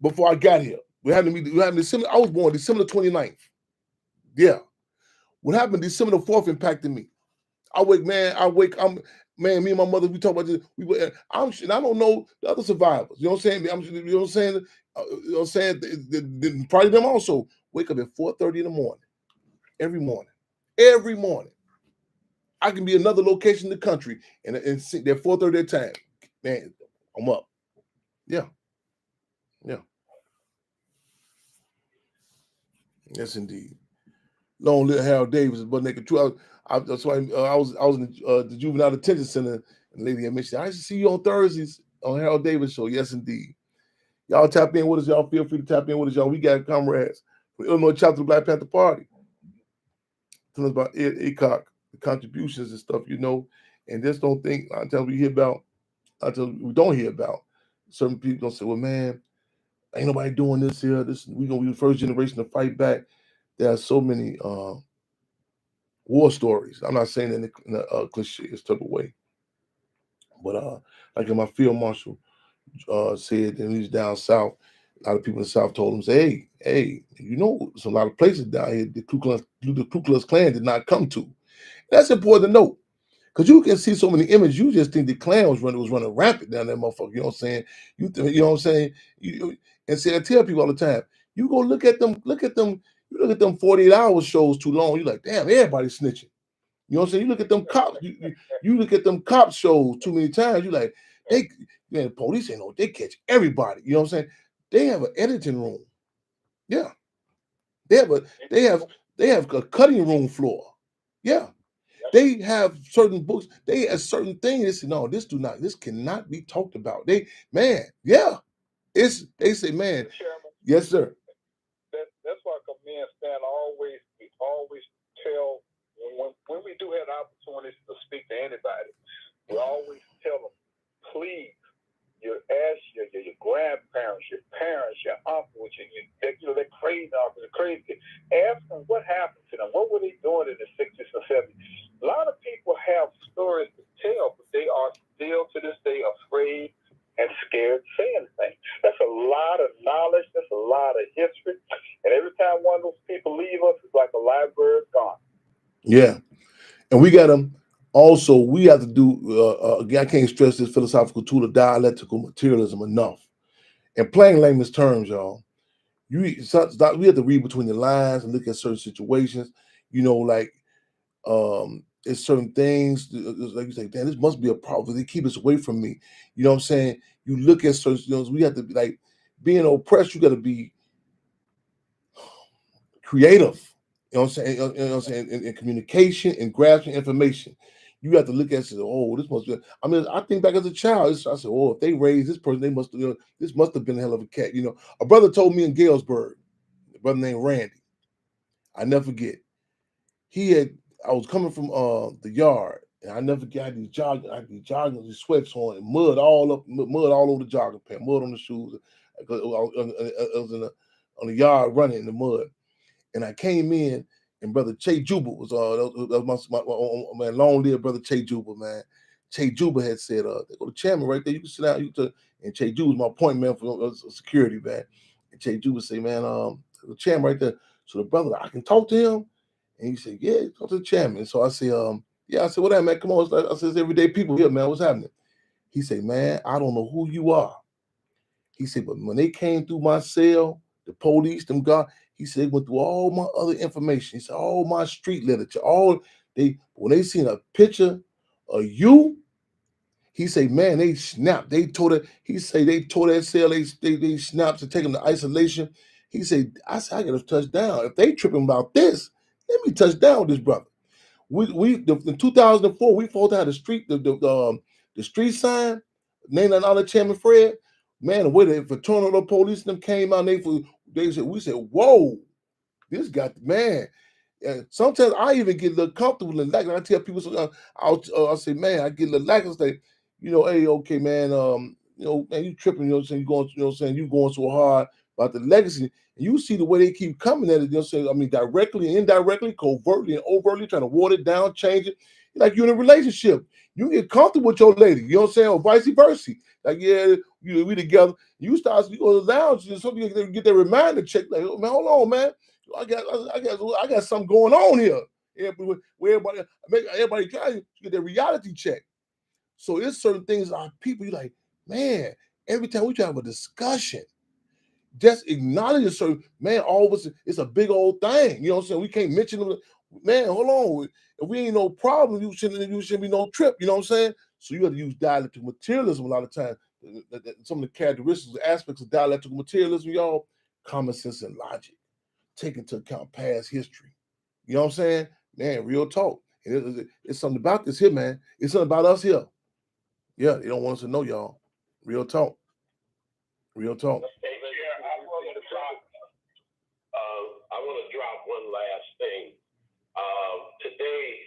Speaker 1: before I got here. We happened December. I was born December 29th. Yeah. What happened December 4th impacted me. I'm me and my mother, we talk about this. I don't know the other survivors. You know what I'm saying? You know what I'm saying? You know what I'm saying? Probably them also wake up at 4:30 in the morning. Every morning. Every morning. I can be another location in the country and sit there 4:30 at time. Man, I'm up. Yeah. Yeah. Yes, indeed. Long live Harold Davis, but naked true. That's why I was in the juvenile detention center, and the lady had mentioned, I used to see you on Thursdays on Harold Davis show. Yes, indeed. Y'all tap in with us. Y'all feel free to tap in with us, y'all. We got comrades from Illinois chapter of the Black Panther Party. Tell us about Ed Acock, the contributions and stuff, and just don't think until we don't hear about. Certain people don't say, well, man, ain't nobody doing this here. We gonna be the first generation to fight back. There are so many war stories. I'm not saying in a cliche type of way, but like my field marshal said, and he's down south. A lot of people in the south told him, "Say, hey, there's a lot of places down here the Ku Klux Klan did not come to." That's important to note, because you can see so many images. You just think the Klan was running rampant down there, motherfucker. You know what I'm saying? You know what I'm saying? And I tell people all the time, you go look at them. You look at them 48-hour shows too long. You're like, damn, everybody's snitching. You know what I'm saying? You look at them cops. You look at them cop shows too many times. You like, the police ain't know they catch everybody. You know what I'm saying? They have an editing room. Yeah, they have a cutting room floor. Yeah, they have certain books. They have certain things. They say, no, this cannot be talked about. Yeah, they say, man,
Speaker 3: Chairman,
Speaker 1: yes, sir.
Speaker 3: that's why me and Stan always tell when we do have opportunities to speak to anybody, we always tell them, please, you ask your grandparents, your parents, your uncles, they're crazy uncles, they're crazy. Ask them what happened to them. What were they doing in the 60s and 70s? A lot of people have stories to tell, but they are still to this day afraid and scared to say anything. That's a lot of knowledge. That's a lot of history. And every time one of those people leave us, it's like a library gone.
Speaker 1: Yeah. And we got them. Also, we have to do, I can't stress this philosophical tool of dialectical materialism enough. In plain layman's terms, y'all, we have to read between the lines and look at certain situations. Like it's certain things, like you say, damn, this must be a problem. They keep us away from me. You know what I'm saying? You look at certain, we have to be like, being oppressed, you got to be creative. You know what I'm saying? In communication and grasping information. You have to look at it and say, oh, this must be. I mean, I think back as a child, I said, oh, if they raised this person, they must, this must have been a hell of a cat. A brother told me in Galesburg, a brother named Randy. I never forget. I was coming from the yard, and I never forget. I had these jogging, these sweats on, and mud all over the jogging pants, mud on the shoes. I was on the yard running in the mud. And I came in, and Brother Che Juba was that was my man, long live Brother Che Juba, man. Che Juba had said, they go to chairman right there, you can sit down. And Che Juba was my point man for security, man. And Che Juba say, man, the chairman right there. So the brother, I can talk to him? And he said, yeah, talk to the chairman. So I say, yeah, I said, what that, man? Come on. I said, everyday people here, man, what's happening? He said, man, I don't know who you are. He said, but when they came through my cell, the police, them guys, he said, they went through all my other information. He said, all my street literature, when they seen a picture of you, he said, man, they snapped. They tore it. He said, they tore that cell. They snapped to take them to isolation. He said, I got to touch down. If they tripping about this, let me touch down with this brother. In 2004, we fought to have the street sign, named another Chairman Fred. Man, the way the fraternal police and them came out, we said, whoa, this got man. And sometimes I even get a little comfortable in that. I tell people, I'll say, man, I get a little lax and say, hey, okay, man, man, you tripping, you going so hard about the legacy. And you see the way they keep coming at it, directly and indirectly, covertly and overtly, trying to water it down, change it. Like you're in a relationship. You get comfortable with your lady, you know what I'm saying, or vice versa. Like, yeah, we together. You go to the lounge, and somebody get that reminder check. Like, oh, man, hold on, man. I got something going on here. Everybody trying to get their reality check. So it's certain things our people, you're like, man, every time we try to have a discussion, just acknowledge a certain, man, all of us, it's a big old thing. You know what I'm saying? We can't mention them. Man, hold on. If we ain't no problem, you shouldn't be no trip. You know what I'm saying? So you have to use dialectical materialism a lot of times. Some of the characteristics, aspects of dialectical materialism, y'all, common sense and logic. Take into account past history. You know what I'm saying? Man, real talk. It's something about this here, man. It's something about us here. Yeah, they don't want us to know, y'all. Real talk. Real talk.
Speaker 2: I want to drop one last thing. Today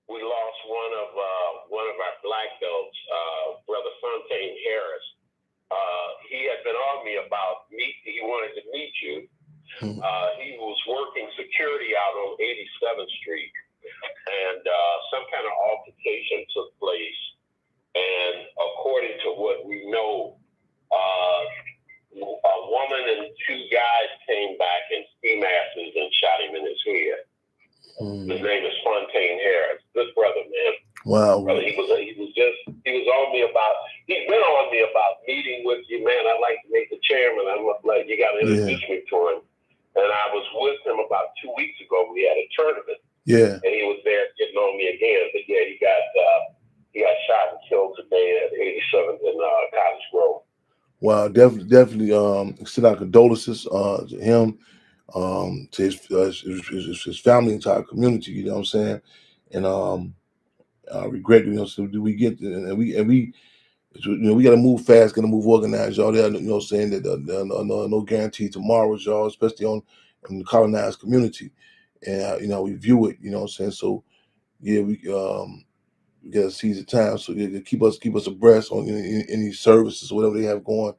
Speaker 2: we lost one of our black belts, Brother Fontaine Harris. He had been on me about he wanted to meet you. He was working security out on 87th Street, and some kind of altercation took place. And according to what we know, a woman and two guys came back in ski masks and shot him in his head. His name is Fontaine Harris. Good brother, man.
Speaker 1: Wow.
Speaker 2: Brother, he's been on me about meeting with you, man. I'd like to make the chairman. I'm like, you got to introduce me to him. And I was with him about 2 weeks ago. We had a tournament.
Speaker 1: Yeah.
Speaker 2: And he was there getting on me again. But yeah, he got shot and killed today at 87th in Cottage Grove.
Speaker 1: Wow, definitely. Send our condolences to him, to his family, entire community. You know what I'm saying? And I regret, so do we get and we we got to move fast, got to move organized, y'all. There, saying that no guarantee tomorrow, y'all, especially on the colonized community, and we view it, you know what I'm saying. So yeah, we got to seize the time. So you keep us abreast on any services or whatever they have going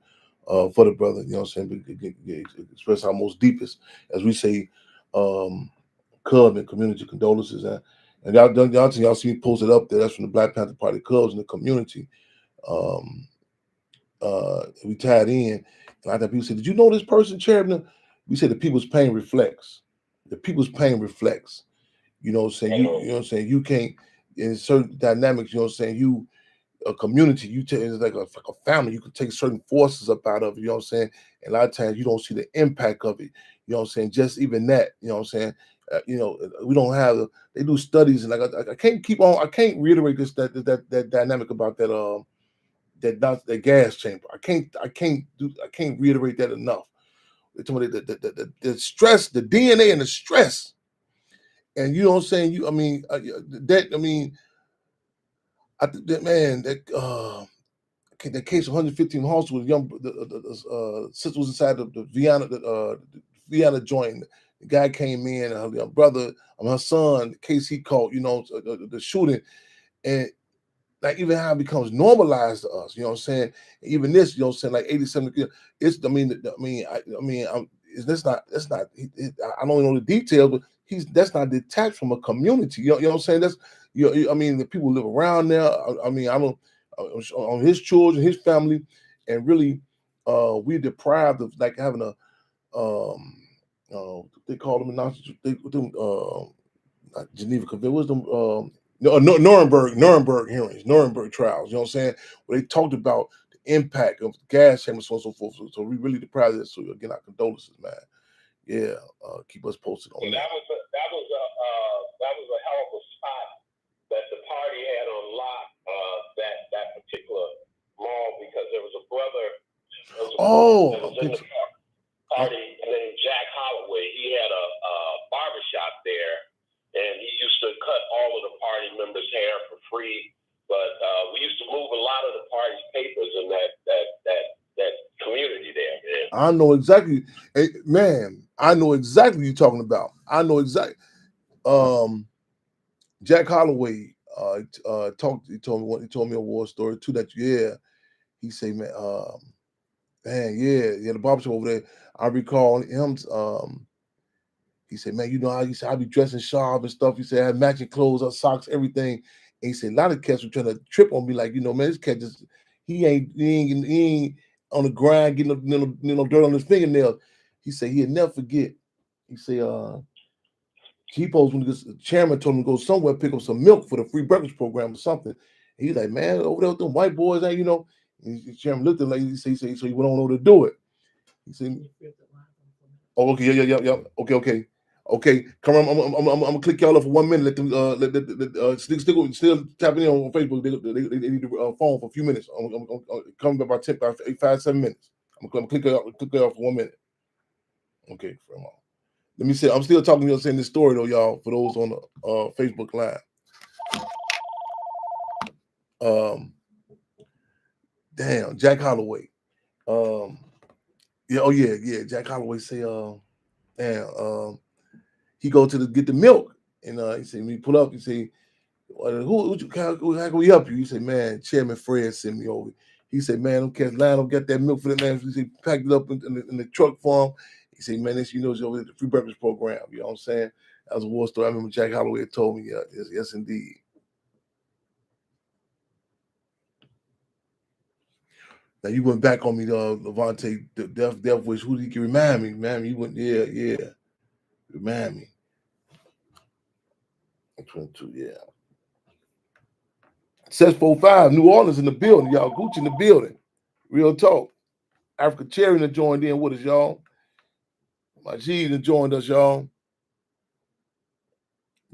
Speaker 1: for the brother. You know what I'm saying? Express our most deepest, as we say, Cub and community condolences. And y'all see me posted up there. That's from the Black Panther Party Cubs in the community. We tied in, and I think people said, "Did you know this person, Chairman?" We said the people's pain reflects. The people's pain reflects. You know what I'm saying? You know what I'm saying? You can't, in certain dynamics, you know what I'm saying? You a community, you take it's like a family, you can take certain forces up out of it, you know what I'm saying? And a lot of times you don't see the impact of it. You know what I'm saying? Just even that, you know what I'm saying? We don't have they do studies, and like I can't reiterate that dynamic about that gas chamber. I can't reiterate that enough. It's the stress, the DNA and the stress. And you know what I'm saying? That case of 115 hospital, young sister was inside the Vienna joint. The guy came in, her brother, her son, the case he caught, the shooting, and like even how it becomes normalized to us, you know what I'm saying? Even this, you know what I'm saying, like 87, it's that's not I don't know the details, but that's not detached from a community. You know what I'm saying? That's the people live around there. I don't on his children, his family, and really we're deprived of like having a they call them not Geneva Convention, what's them Nuremberg hearings, Nuremberg trials, you know what I'm saying? Where they talked about the impact of gas chambers, so on and so forth. So we really deprived of this. So again, our condolences, man. Yeah, keep us posted on that.
Speaker 2: That was a hell of a spot that the party had on lock, that particular mall, because there was a brother that was in the party named Jack Holloway. He had a barbershop there, and he used to cut all of the party members' hair for free. But we used to move a lot of the party's papers in that community there, man.
Speaker 1: I know exactly, man. I know exactly what you're talking about. I know exactly. Jack Holloway he told me a war story too. That he say, man, yeah, the barbershop over there. I recall him. He said, man, how he said I be dressing sharp and stuff. He said I had matching clothes, socks, everything. And he said a lot of cats were trying to trip on me, like, man, this cat just he ain't on the grind getting dirt on his fingernails. He said he'll never forget. He said G-Post, when the chairman told him to go somewhere pick up some milk for the free breakfast program or something. And he's like, man, over there with them white boys, ain't And the chairman looked at him like he said, so he went on over to do it. He said, oh, okay, yeah. Okay. Come on, I'm gonna click y'all up for 1 minute. Let them still tapping in on Facebook. They need the phone for a few minutes. I'm coming back by 5, 7 minutes. I'm gonna click y'all for 1 minute. Okay, let me see. I'm still talking to you, saying this story though, y'all. For those on the Facebook Live. Damn, Jack Holloway. Yeah. Jack Holloway say, he go to get the milk, and he say, when he pull up, he say, how can we help you? He say, man, Chairman Fred sent me over. He said, man, them cats line up, got that milk for the man. He said, packed it up in the truck for him. He said, man, this it's over at the free breakfast program. You know what I'm saying? That was a war story. I remember Jack Holloway told me, yes, indeed. Now you went back on me, Levante, Death Wish. Who did you remind me, man? You went, yeah. Remind me. 22, yeah. 645, New Orleans in the building, y'all. Gucci in the building. Real talk. Africa Cherry joined in with us, y'all. My G's joined us, y'all.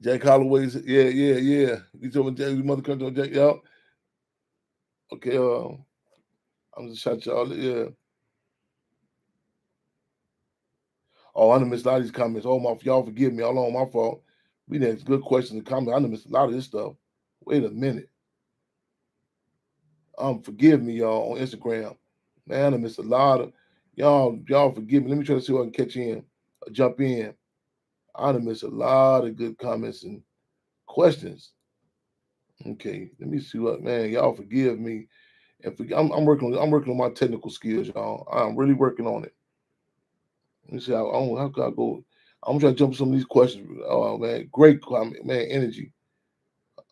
Speaker 1: Jack Holloway's, yeah. You told me Jack's mother country on Jack, y'all. Okay, I'm just shot y'all, yeah. Oh, I done missed a lot of these comments. Oh, y'all forgive me. All on my fault. We had good questions and comments. I done missed a lot of this stuff. Wait a minute. Forgive me, y'all, on Instagram. Man, I done missed a lot of y'all forgive me. Let me try to see if I can catch in, jump in. I done missed a lot of good comments and questions. Okay, let me see what, man. Y'all forgive me. And I'm working on my technical skills, y'all. I'm really working on it. Let me see how can I go. I'm trying to jump some of these questions. Oh man, great man, energy.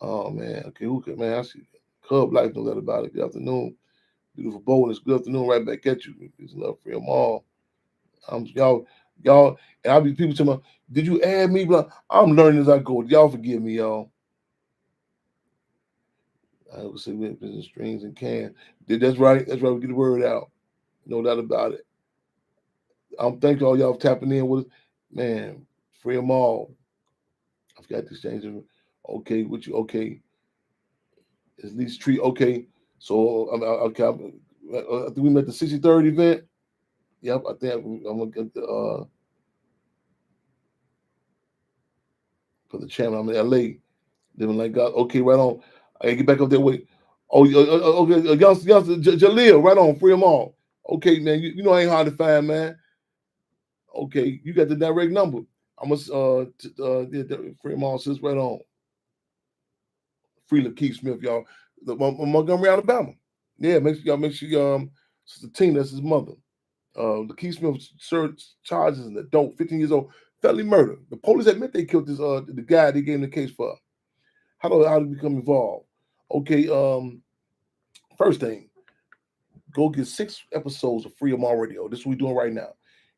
Speaker 1: Oh man, okay, who can, man? I see Cub Life knows that about it. Good afternoon, beautiful boldness. Good afternoon, right back at you. It's love for them all. Y'all, and I'll be people to my. Did you add me? Blah. I'm learning as I go. Y'all forgive me, y'all. I would say we're business strings and cans. That's right. That's right. We get the word out. No doubt about it. I'm thank all y'all for tapping in with us. Man, free them all. I forgot to exchange them. Okay, with you. Okay, at least treat. Okay, so okay. I think we met the 63rd event. Yep, I think I'm gonna get the for the chairman. I'm in LA, living like God. Okay, right on. I gotta get back up there. Wait. Oh, okay, y'all, Jaleel, right on. Free them all. Okay, man. You know I ain't hard to find, man. Okay, you got the direct number. I must yeah, free them all, sis. Right on. Free Lakeith Smith, y'all. Montgomery, Alabama. Yeah, make sure Sister Tina, that's his mother. Lakeith Smith served charges as an adult, 15 years old, felony murder. The police admit they killed this the guy they gave him the case for. How do we become involved? Okay, first thing, go get 6 episodes of Free 'em All Radio. This is what we're doing right now.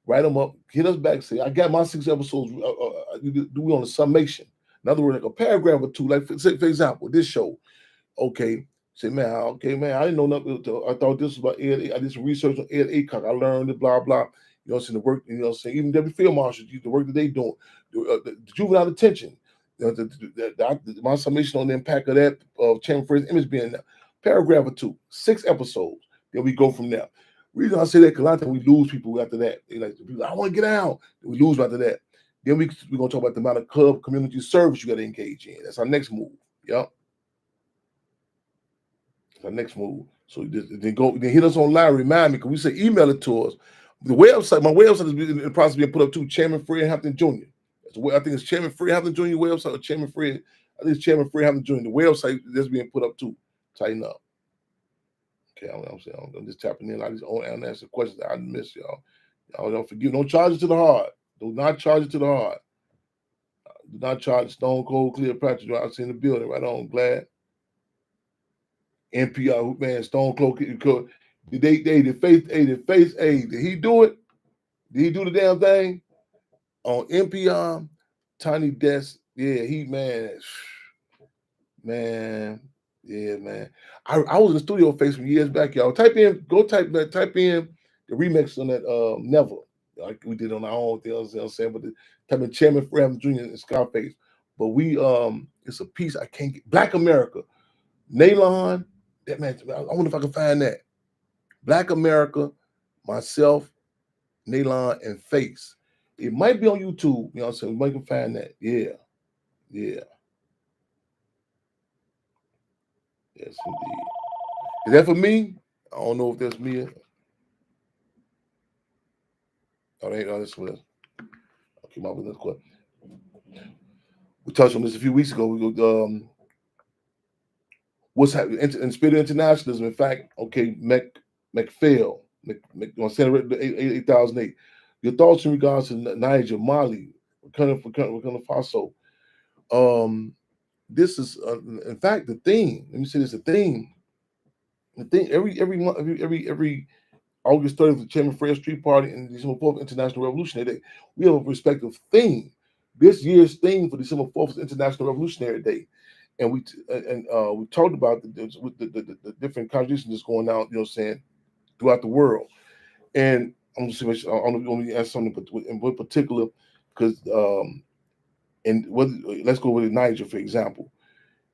Speaker 1: Write them up, hit us back, say, I got my 6 episodes. Do we on a summation? In other words, like a paragraph or two, like for example, this show. Okay, say, man, okay, man, I didn't know nothing. I thought this was about Ed. I did some research on Ed Acock. I learned it, blah, blah. You know what I'm saying? The work, you know what I'm saying? Even W field marshals, the work that they doing, the juvenile detention. You know, my summation on the impact of that, of Chairman Fredd's image being there. Paragraph or two, 6 episodes. Then we go from there. Reason I say that, because a lot of times we lose people after that. They like, I want to get out. We lose after that. Then we're going to talk about the amount of club community service you got to engage in. That's our next move. Yep. Our next move. So then hit us on live. Remind me, because we say email it to us. The website, my website is in the process of being put up too. Chairman Fred Hampton Jr. I think it's Chairman Fred Hampton Jr. website or Chairman Fred. I think it's Chairman Fred Hampton Jr. The website that's being put up too. Tighten up. Okay, I'm saying I'm just tapping in. I just want to answer questions that I missed, y'all. Y'all don't forget. Don't charge it to the heart. Do not charge it to the heart. Do not charge Stone Cold Cleopatra. I seen the building right on. Glad. NPR, man, Stone Cold. Did did he do it? Did he do the damn thing? On NPR, Tiny Desk, yeah, man, yeah, man. I was in the studio face from years back, y'all. Type in the remix on that Never. Like we did on our own, you know what I'm saying? But type in Chairman Fred Jr. and Scarface. But we it's a piece I can't get. Black America. Nalon, that man, I wonder if I can find that. Black America, myself, Nalon, and Face. It might be on YouTube, you know what I'm saying? We might can find that. Yeah. Yes, indeed. Is that for me? I don't know if that's me. Oh, that ain't this one. I'll keep up with this question. We touched on this a few weeks ago. We go, what's happening in spirit of internationalism? In fact, okay, McPhail, on Senate 8008. Your thoughts in regards to Niger, Mali, Burkina Faso. This is, in fact, the theme. Let me say this: the theme. The thing every month, every August 30th, the Chairman Fred Street Party and December 4th, International Revolutionary Day. We have a respective theme. This year's theme for December 4th is International Revolutionary Day, and we talked about the different contributions that's going on, you know, what I'm saying, throughout the world. And I'm just going to ask something in particular, because let's go with Niger for example.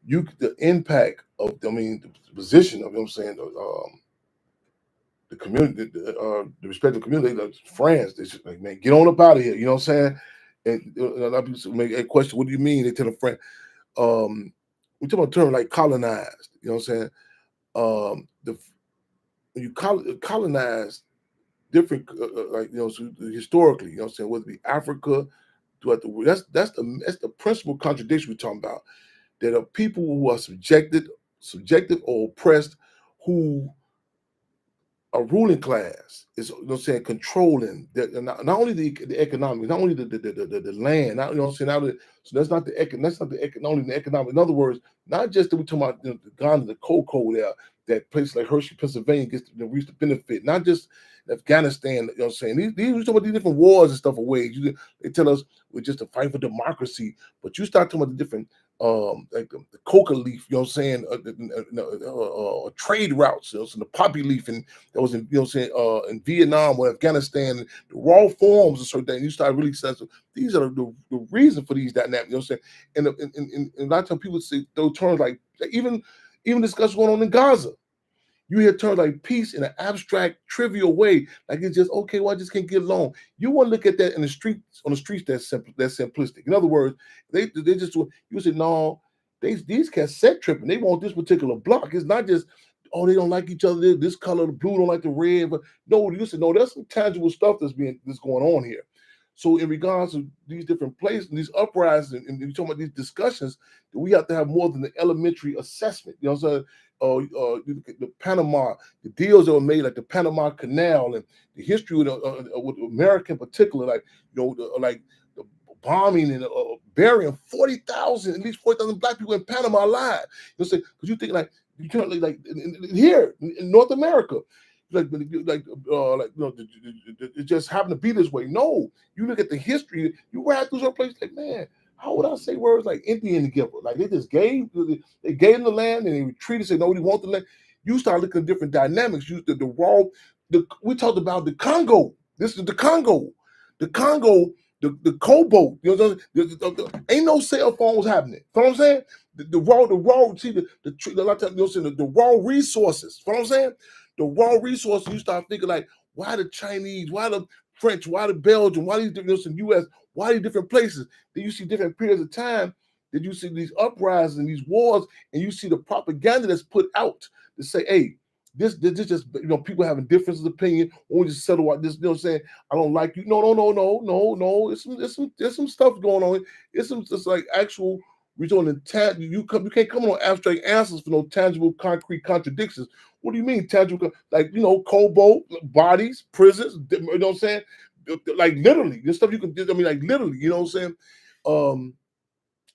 Speaker 1: The impact of, the position of, you know what I'm saying, the community, the respective community, like friends, they just like, man, get on up out of here. You know what I'm saying? And a lot of people make a question, what do you mean? They tell a friend, we talk about a term like colonized. You know what I'm saying? When you colonize different, like, you know, so historically, you know what I'm saying, whether it be Africa, throughout the world, that's the principal contradiction we're talking about. There are people who are subjected or oppressed, who a ruling class is, you know what I'm saying, controlling not only the economics, not only the land, not, you know what I'm saying, so that's not not only the economic. In other words, not just that we're talking about, you know, the Ghana, the cocoa there, that place like Hershey, Pennsylvania gets to reach the benefit, not just Afghanistan, you know what I'm saying. These we talk about these different wars and stuff away. They tell us we're just a fight for democracy, but you start talking about the different like the coca leaf, you know what I'm saying, trade routes, you know, so the poppy leaf, and that was in, you know what I'm saying, in Vietnam or Afghanistan, the raw forms and certain things. You start really saying, so these are the reason for these dynamics, you know what I'm saying. And a lot of times people say those terms like even discuss going on in Gaza. You hear terms like peace in an abstract, trivial way, like it's just okay. Well, I just can't get along. You want to look at that in the streets, on the streets. That's simple. That's simplistic. In other words, they just, you say no. These cats set tripping. They want this particular block. It's not just, oh, they don't like each other. This color, the blue don't like the red. But no, you said no. There's some tangible stuff that's going on here. So in regards to these different places, these uprisings, and you're talking about these discussions, we have to have more than the elementary assessment. You know what I'm saying? The Panama, the deals that were made, like the Panama Canal, and the history with America in particular, like, you know, like the bombing and burying 40,000, at least 40,000 black people in Panama alive. You know, because you think like you can't like here in North America. Like you know, it just happened to be this way. No, you look at the history. You ride through some place like, man, how would I say words like Indian together? Like they just gave them the land and they retreated, said nobody want the land. You start looking at different dynamics. You the raw. We talked about the Congo. This is the Congo. The Congo. The cobalt. You know, ain't no cell phones happening. You know what I'm saying? The raw. See a lot of times, you know, saying the raw resources. You know what I'm saying? The raw resources. You start thinking like, why the Chinese? Why the French? Why the Belgium? Why these different, you know, U.S.? Why these different places? Then you see different periods of time. Then you see these uprisings and these wars, and you see the propaganda that's put out to say, hey, this just, you know, people having differences of opinion. We just settle out this, you know what I'm saying? I don't like you. No. There's some stuff going on. It's some just like actual resulting in you can't come on abstract answers for no tangible, concrete contradictions. What do you mean tangible? Like, you know, cobalt, bodies, prisons, you know what I'm saying? Like literally, this stuff you can, I mean, like literally, you know what I'm saying?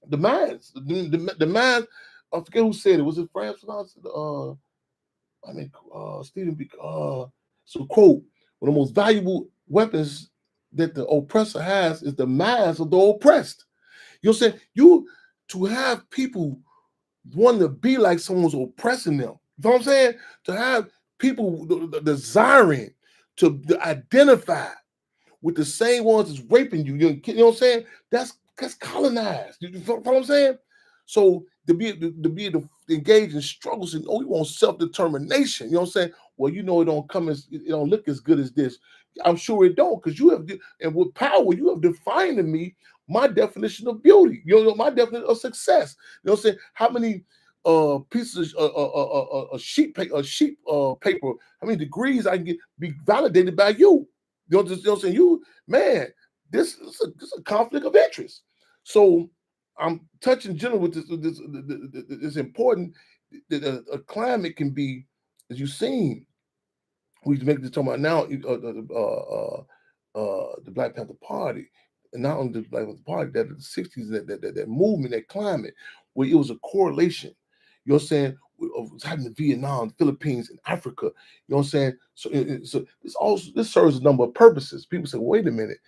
Speaker 1: The mines, the mines, I forget who said it. Was it France? Stephen B. So quote, one of the most valuable weapons that the oppressor has is the minds of the oppressed. You know what I'm saying? You to have people wanting to be like someone's oppressing them. You know what I'm saying? To have people desiring to identify with the same ones that's raping you. You know what I'm saying? That's colonized. You know what I'm saying? So to be engaged in struggles and we want self-determination. You know what I'm saying? Well, you know, it don't look as good as this. I'm sure it don't, because you have, and with power, you have defined to me my definition of beauty. You know, my definition of success. You know what I'm saying? How many pieces of sheet paper, how many degrees I can get be validated by you. You know what I'm saying? You, man, this is a conflict of interest. So I'm touching general with this. It's important that a climate can be, as you've seen, we make this talking about now, the Black Panther Party, and not only the Black Panther Party, that in the 60s, that movement, that climate, where it was a correlation, you know what I'm saying, of what's happening in Vietnam, Philippines, and Africa, you know what I'm saying? So this serves a number of purposes. People say, wait a minute,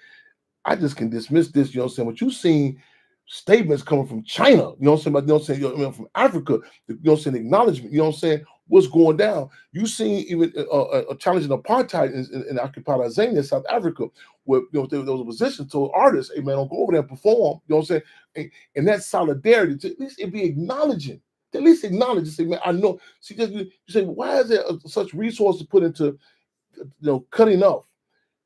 Speaker 1: I just can dismiss this, you know what I'm saying? But you seen statements coming from China, you know what I'm saying? You know what I'm saying? You know, from Africa, you know what I'm saying? Acknowledgement, you know what I'm saying? What's going down? You seen even a challenge in apartheid in occupied Tanzania, South Africa, where, you know, there was a position to artists, hey man, don't go over there and perform, you know what I'm saying? And that solidarity, to at least it be acknowledging. At least acknowledge and say, man, I know. See, you say, why is there such resources put into, you know, cutting off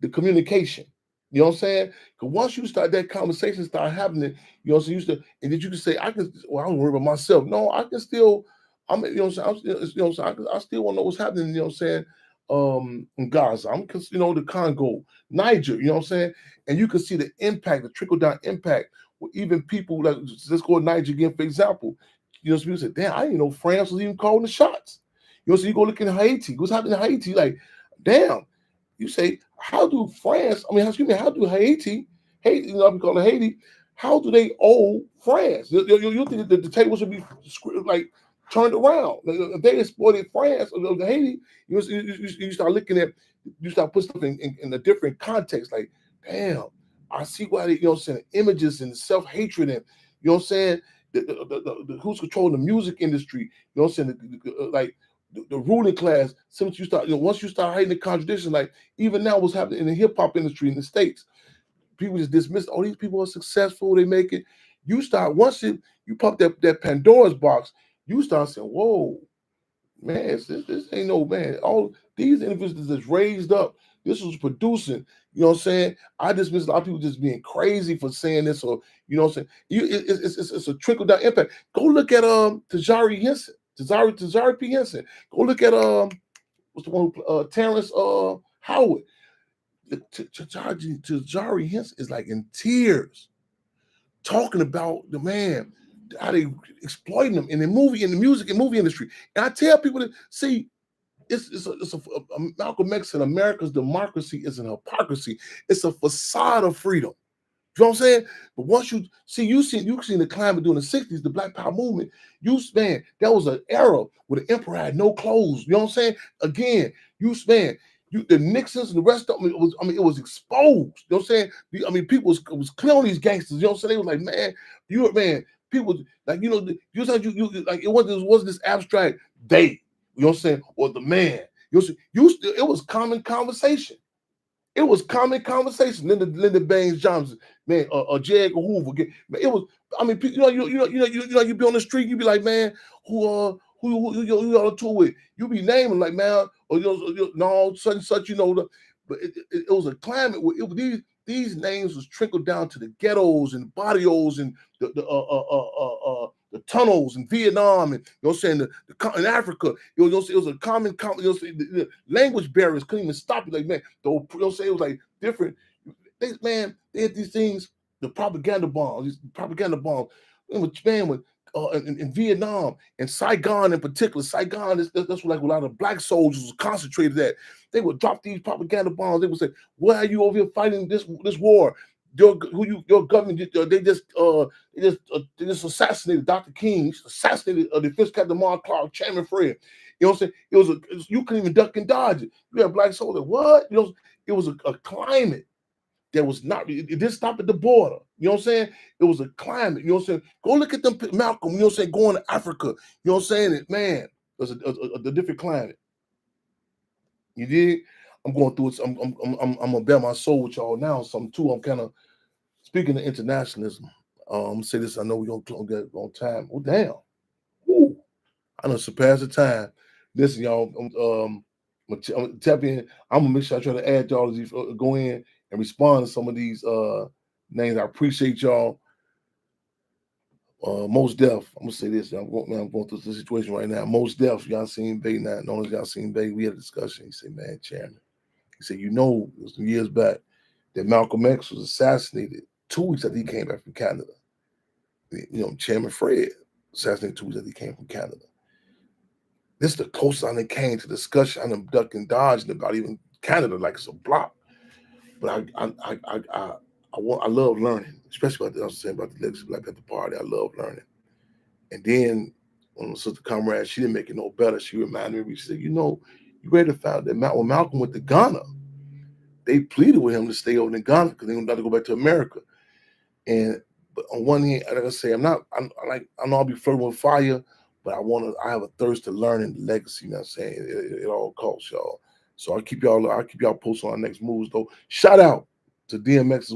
Speaker 1: the communication? You know what I'm saying? Because once you start that conversation start happening, you know, so you start, and then you can say, I don't worry about myself. No, I can still, you know what I'm saying? You know what I'm saying? I still want to know what's happening, you know what I'm saying? In Gaza, you know, the Congo, Niger, you know what I'm saying? And you can see the impact, the trickle down impact with even people like, let's go to Niger again, for example. You know, some people say, damn, I didn't know France was even calling the shots. You know, so you go look in Haiti. What's happening in Haiti? Like, damn. You say, how do France, I mean, excuse me, how do Haiti, you know, I'm calling Haiti, how do they owe France? You think that the table should be like turned around? If they exploited France or Haiti, you start looking at, you start putting stuff in a different context. Like, damn, I see why they, you know what I'm saying, images and self-hatred and, you know what I'm saying, who's controlling the music industry, you know what I'm saying, like, the ruling class, since you start, you know, once you start hating the contradiction, like even now what's happening in the hip hop industry in the States, people just dismiss, oh, these people are successful, they make it. You start, once you pop that Pandora's box, you start saying, whoa, man, this ain't no, man. All these individuals that's raised up, this was producing, you know what I'm saying? I dismiss a lot of people just being crazy for saying this, or, you know what I'm saying? It's a trickle down impact. Go look at Tajari Henson. Tazari P. Henson. Go look at what's the one who Terrence Howard. Tajari Henson is like in tears, talking about the man, how they exploiting him in the music and movie industry. And I tell people to see, Malcolm X said America's democracy is an hypocrisy. It's a facade of freedom. You know what I'm saying? But once you seen the climate during the 60s, the Black Power movement, man, that was an era where the emperor had no clothes. You know what I'm saying? Again, the Nixons and the rest of them, it was exposed. You know what I'm saying? People was clear on these gangsters. You know what I'm saying? They was like, man, people like, you know, like it wasn't this abstract they, you know what I'm saying, or the man. It was common conversation. It was common conversation. Lyndon Baines Johnson, man, J. Edgar Hoover. Man, it was. I mean, you be on the street, you be like, man, who you on tour with? You be naming like, man, or no, such and such, you know. But it was a climate where these names was trickled down to the ghettos and barrios and the tunnels in Vietnam, and you know what I'm saying, in Africa, it was a common, you know, the language barriers couldn't even stop you. Like, man, you know what I'm saying, it was like different. They had these things, the propaganda bombs, man, in Vietnam and Saigon in particular. Saigon, that's where like a lot of black soldiers was concentrated at. They would drop these propaganda bombs. They would say, "Why are you over here fighting this war? Your government, they just assassinated Dr. King, assassinated Defense Captain Mark Clark, Chairman Fred." You know what I'm saying? You couldn't even duck and dodge it. You had black soldiers. What? You know, it was a climate that was not. It didn't stop at the border. You know what I'm saying? It was a climate. You know what I'm saying? Go look at them, Malcolm. You know what I'm saying? Going to Africa. You know what I'm saying? Man, it was a different climate. You did. I'm going through it. I'm gonna bear my soul with y'all now. Something too. I'm kind of speaking of internationalism. I'm gonna say this. I know we don't get on time. Oh damn! Ooh, I done surpassed the time. Listen, y'all. I'm gonna tap in. I'm gonna make sure I try to add y'all as you go in and respond to some of these names. I appreciate y'all. Most Def. I'm gonna say this. I'm going through the situation right now. Most Def. Y'all seen Bay now. Known as y'all seen Bay. We had a discussion. He said, "Man, Chairman." He said, "You know, it was some years back that Malcolm X was assassinated 2 weeks after he came back from Canada. You know, Chairman Fred assassinated 2 weeks after he came from Canada. This is the closest I came to discussion. I'm ducking, dodging about even Canada like it's a block. But I love learning, especially about I was saying about the legacy Black Panther Party. I love learning. And then when my sister comrade, she didn't make it no better. She reminded me. She said, "You know, you ready to find that when Malcolm went to Ghana, they pleaded with him to stay over in Ghana because they wanted to go back to America." And but on one hand, like I say, I know I'll be flirting with fire, but I have a thirst to learn and legacy. You know what I'm saying? It all costs, y'all. So I'll keep y'all posted on our next moves though. Shout out to DMX's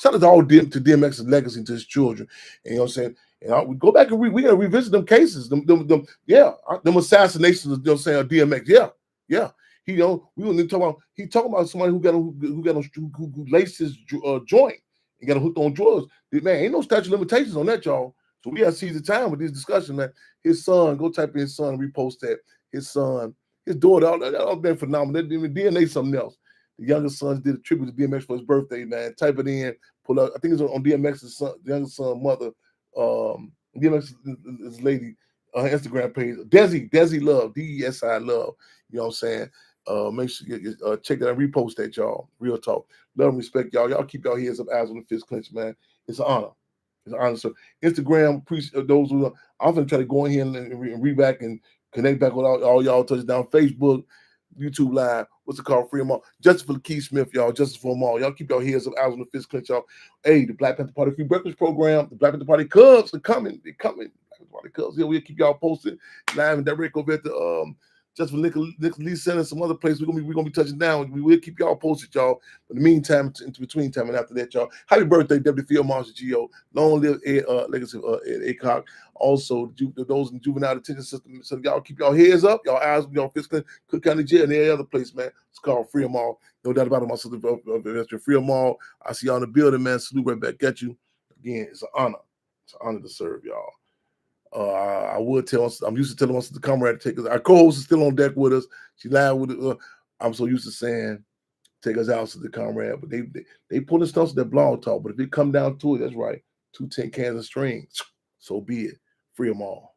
Speaker 1: shout out to all to DMX's legacy to his children. And you know what I'm saying? And we go back and we gotta revisit them cases. Them assassinations, you know what I'm saying, of DMX. Yeah. We only talking about somebody who laced his joint and got hooked on drugs. Man, ain't no statute of limitations on that, y'all. So we gotta seize the time with this discussion, man. His son, go type in his son, repost that. His son, his daughter, all been phenomenal. DNA something else. The youngest sons did a tribute to DMX for his birthday, man. Type it in, pull up. I think it's on DMX's son, the youngest son, mother, You know, this lady, her Instagram page, Desi Love, DESI Love. You know what I'm saying? Make sure you check that and repost that, y'all. Real talk. Love and respect, y'all. Y'all keep y'all heads up, eyes on the fist clench, man. It's an honor. It's an honor. So Instagram, those who I'm gonna try to go in here and read back and connect back with all y'all touchdown. Facebook, YouTube Live. What's it called? Free them all. Justice for Keith Smith, y'all. Justice for them all. Y'all keep your heads up, eyes on the fist clench, y'all. Hey, the Black Panther Party Free Breakfast Program, the Black Panther Party Cubs are coming. They're coming. Black Panther Party Cubs. Yeah, we'll keep y'all posted live and direct over at the just for Nicholas Lee Center, some other place. We're gonna be touching down. We will keep y'all posted, y'all. But in the meantime, into between time and after that, y'all, happy birthday, Deputy Field Marshal Geo. Long live legacy Ed Acock. Also, those in the juvenile detention system. So y'all keep y'all heads up, y'all eyes on y'all fiscal Cook County Jail and any other place, man. It's called Free 'em All. No doubt about it, my sister. Free 'em all. I see y'all in the building, man. Salute right back at you. Again, it's an honor. It's an honor to serve y'all. I would tell. I'm used to telling us the comrade to take us. Our co-host is still on deck with us. She live with it. I'm so used to saying, "Take us out to the comrade," but they pulling stuff to their blog talk. But if it come down to it, that's right. 2 tin cans of strings. So be it. Free them all.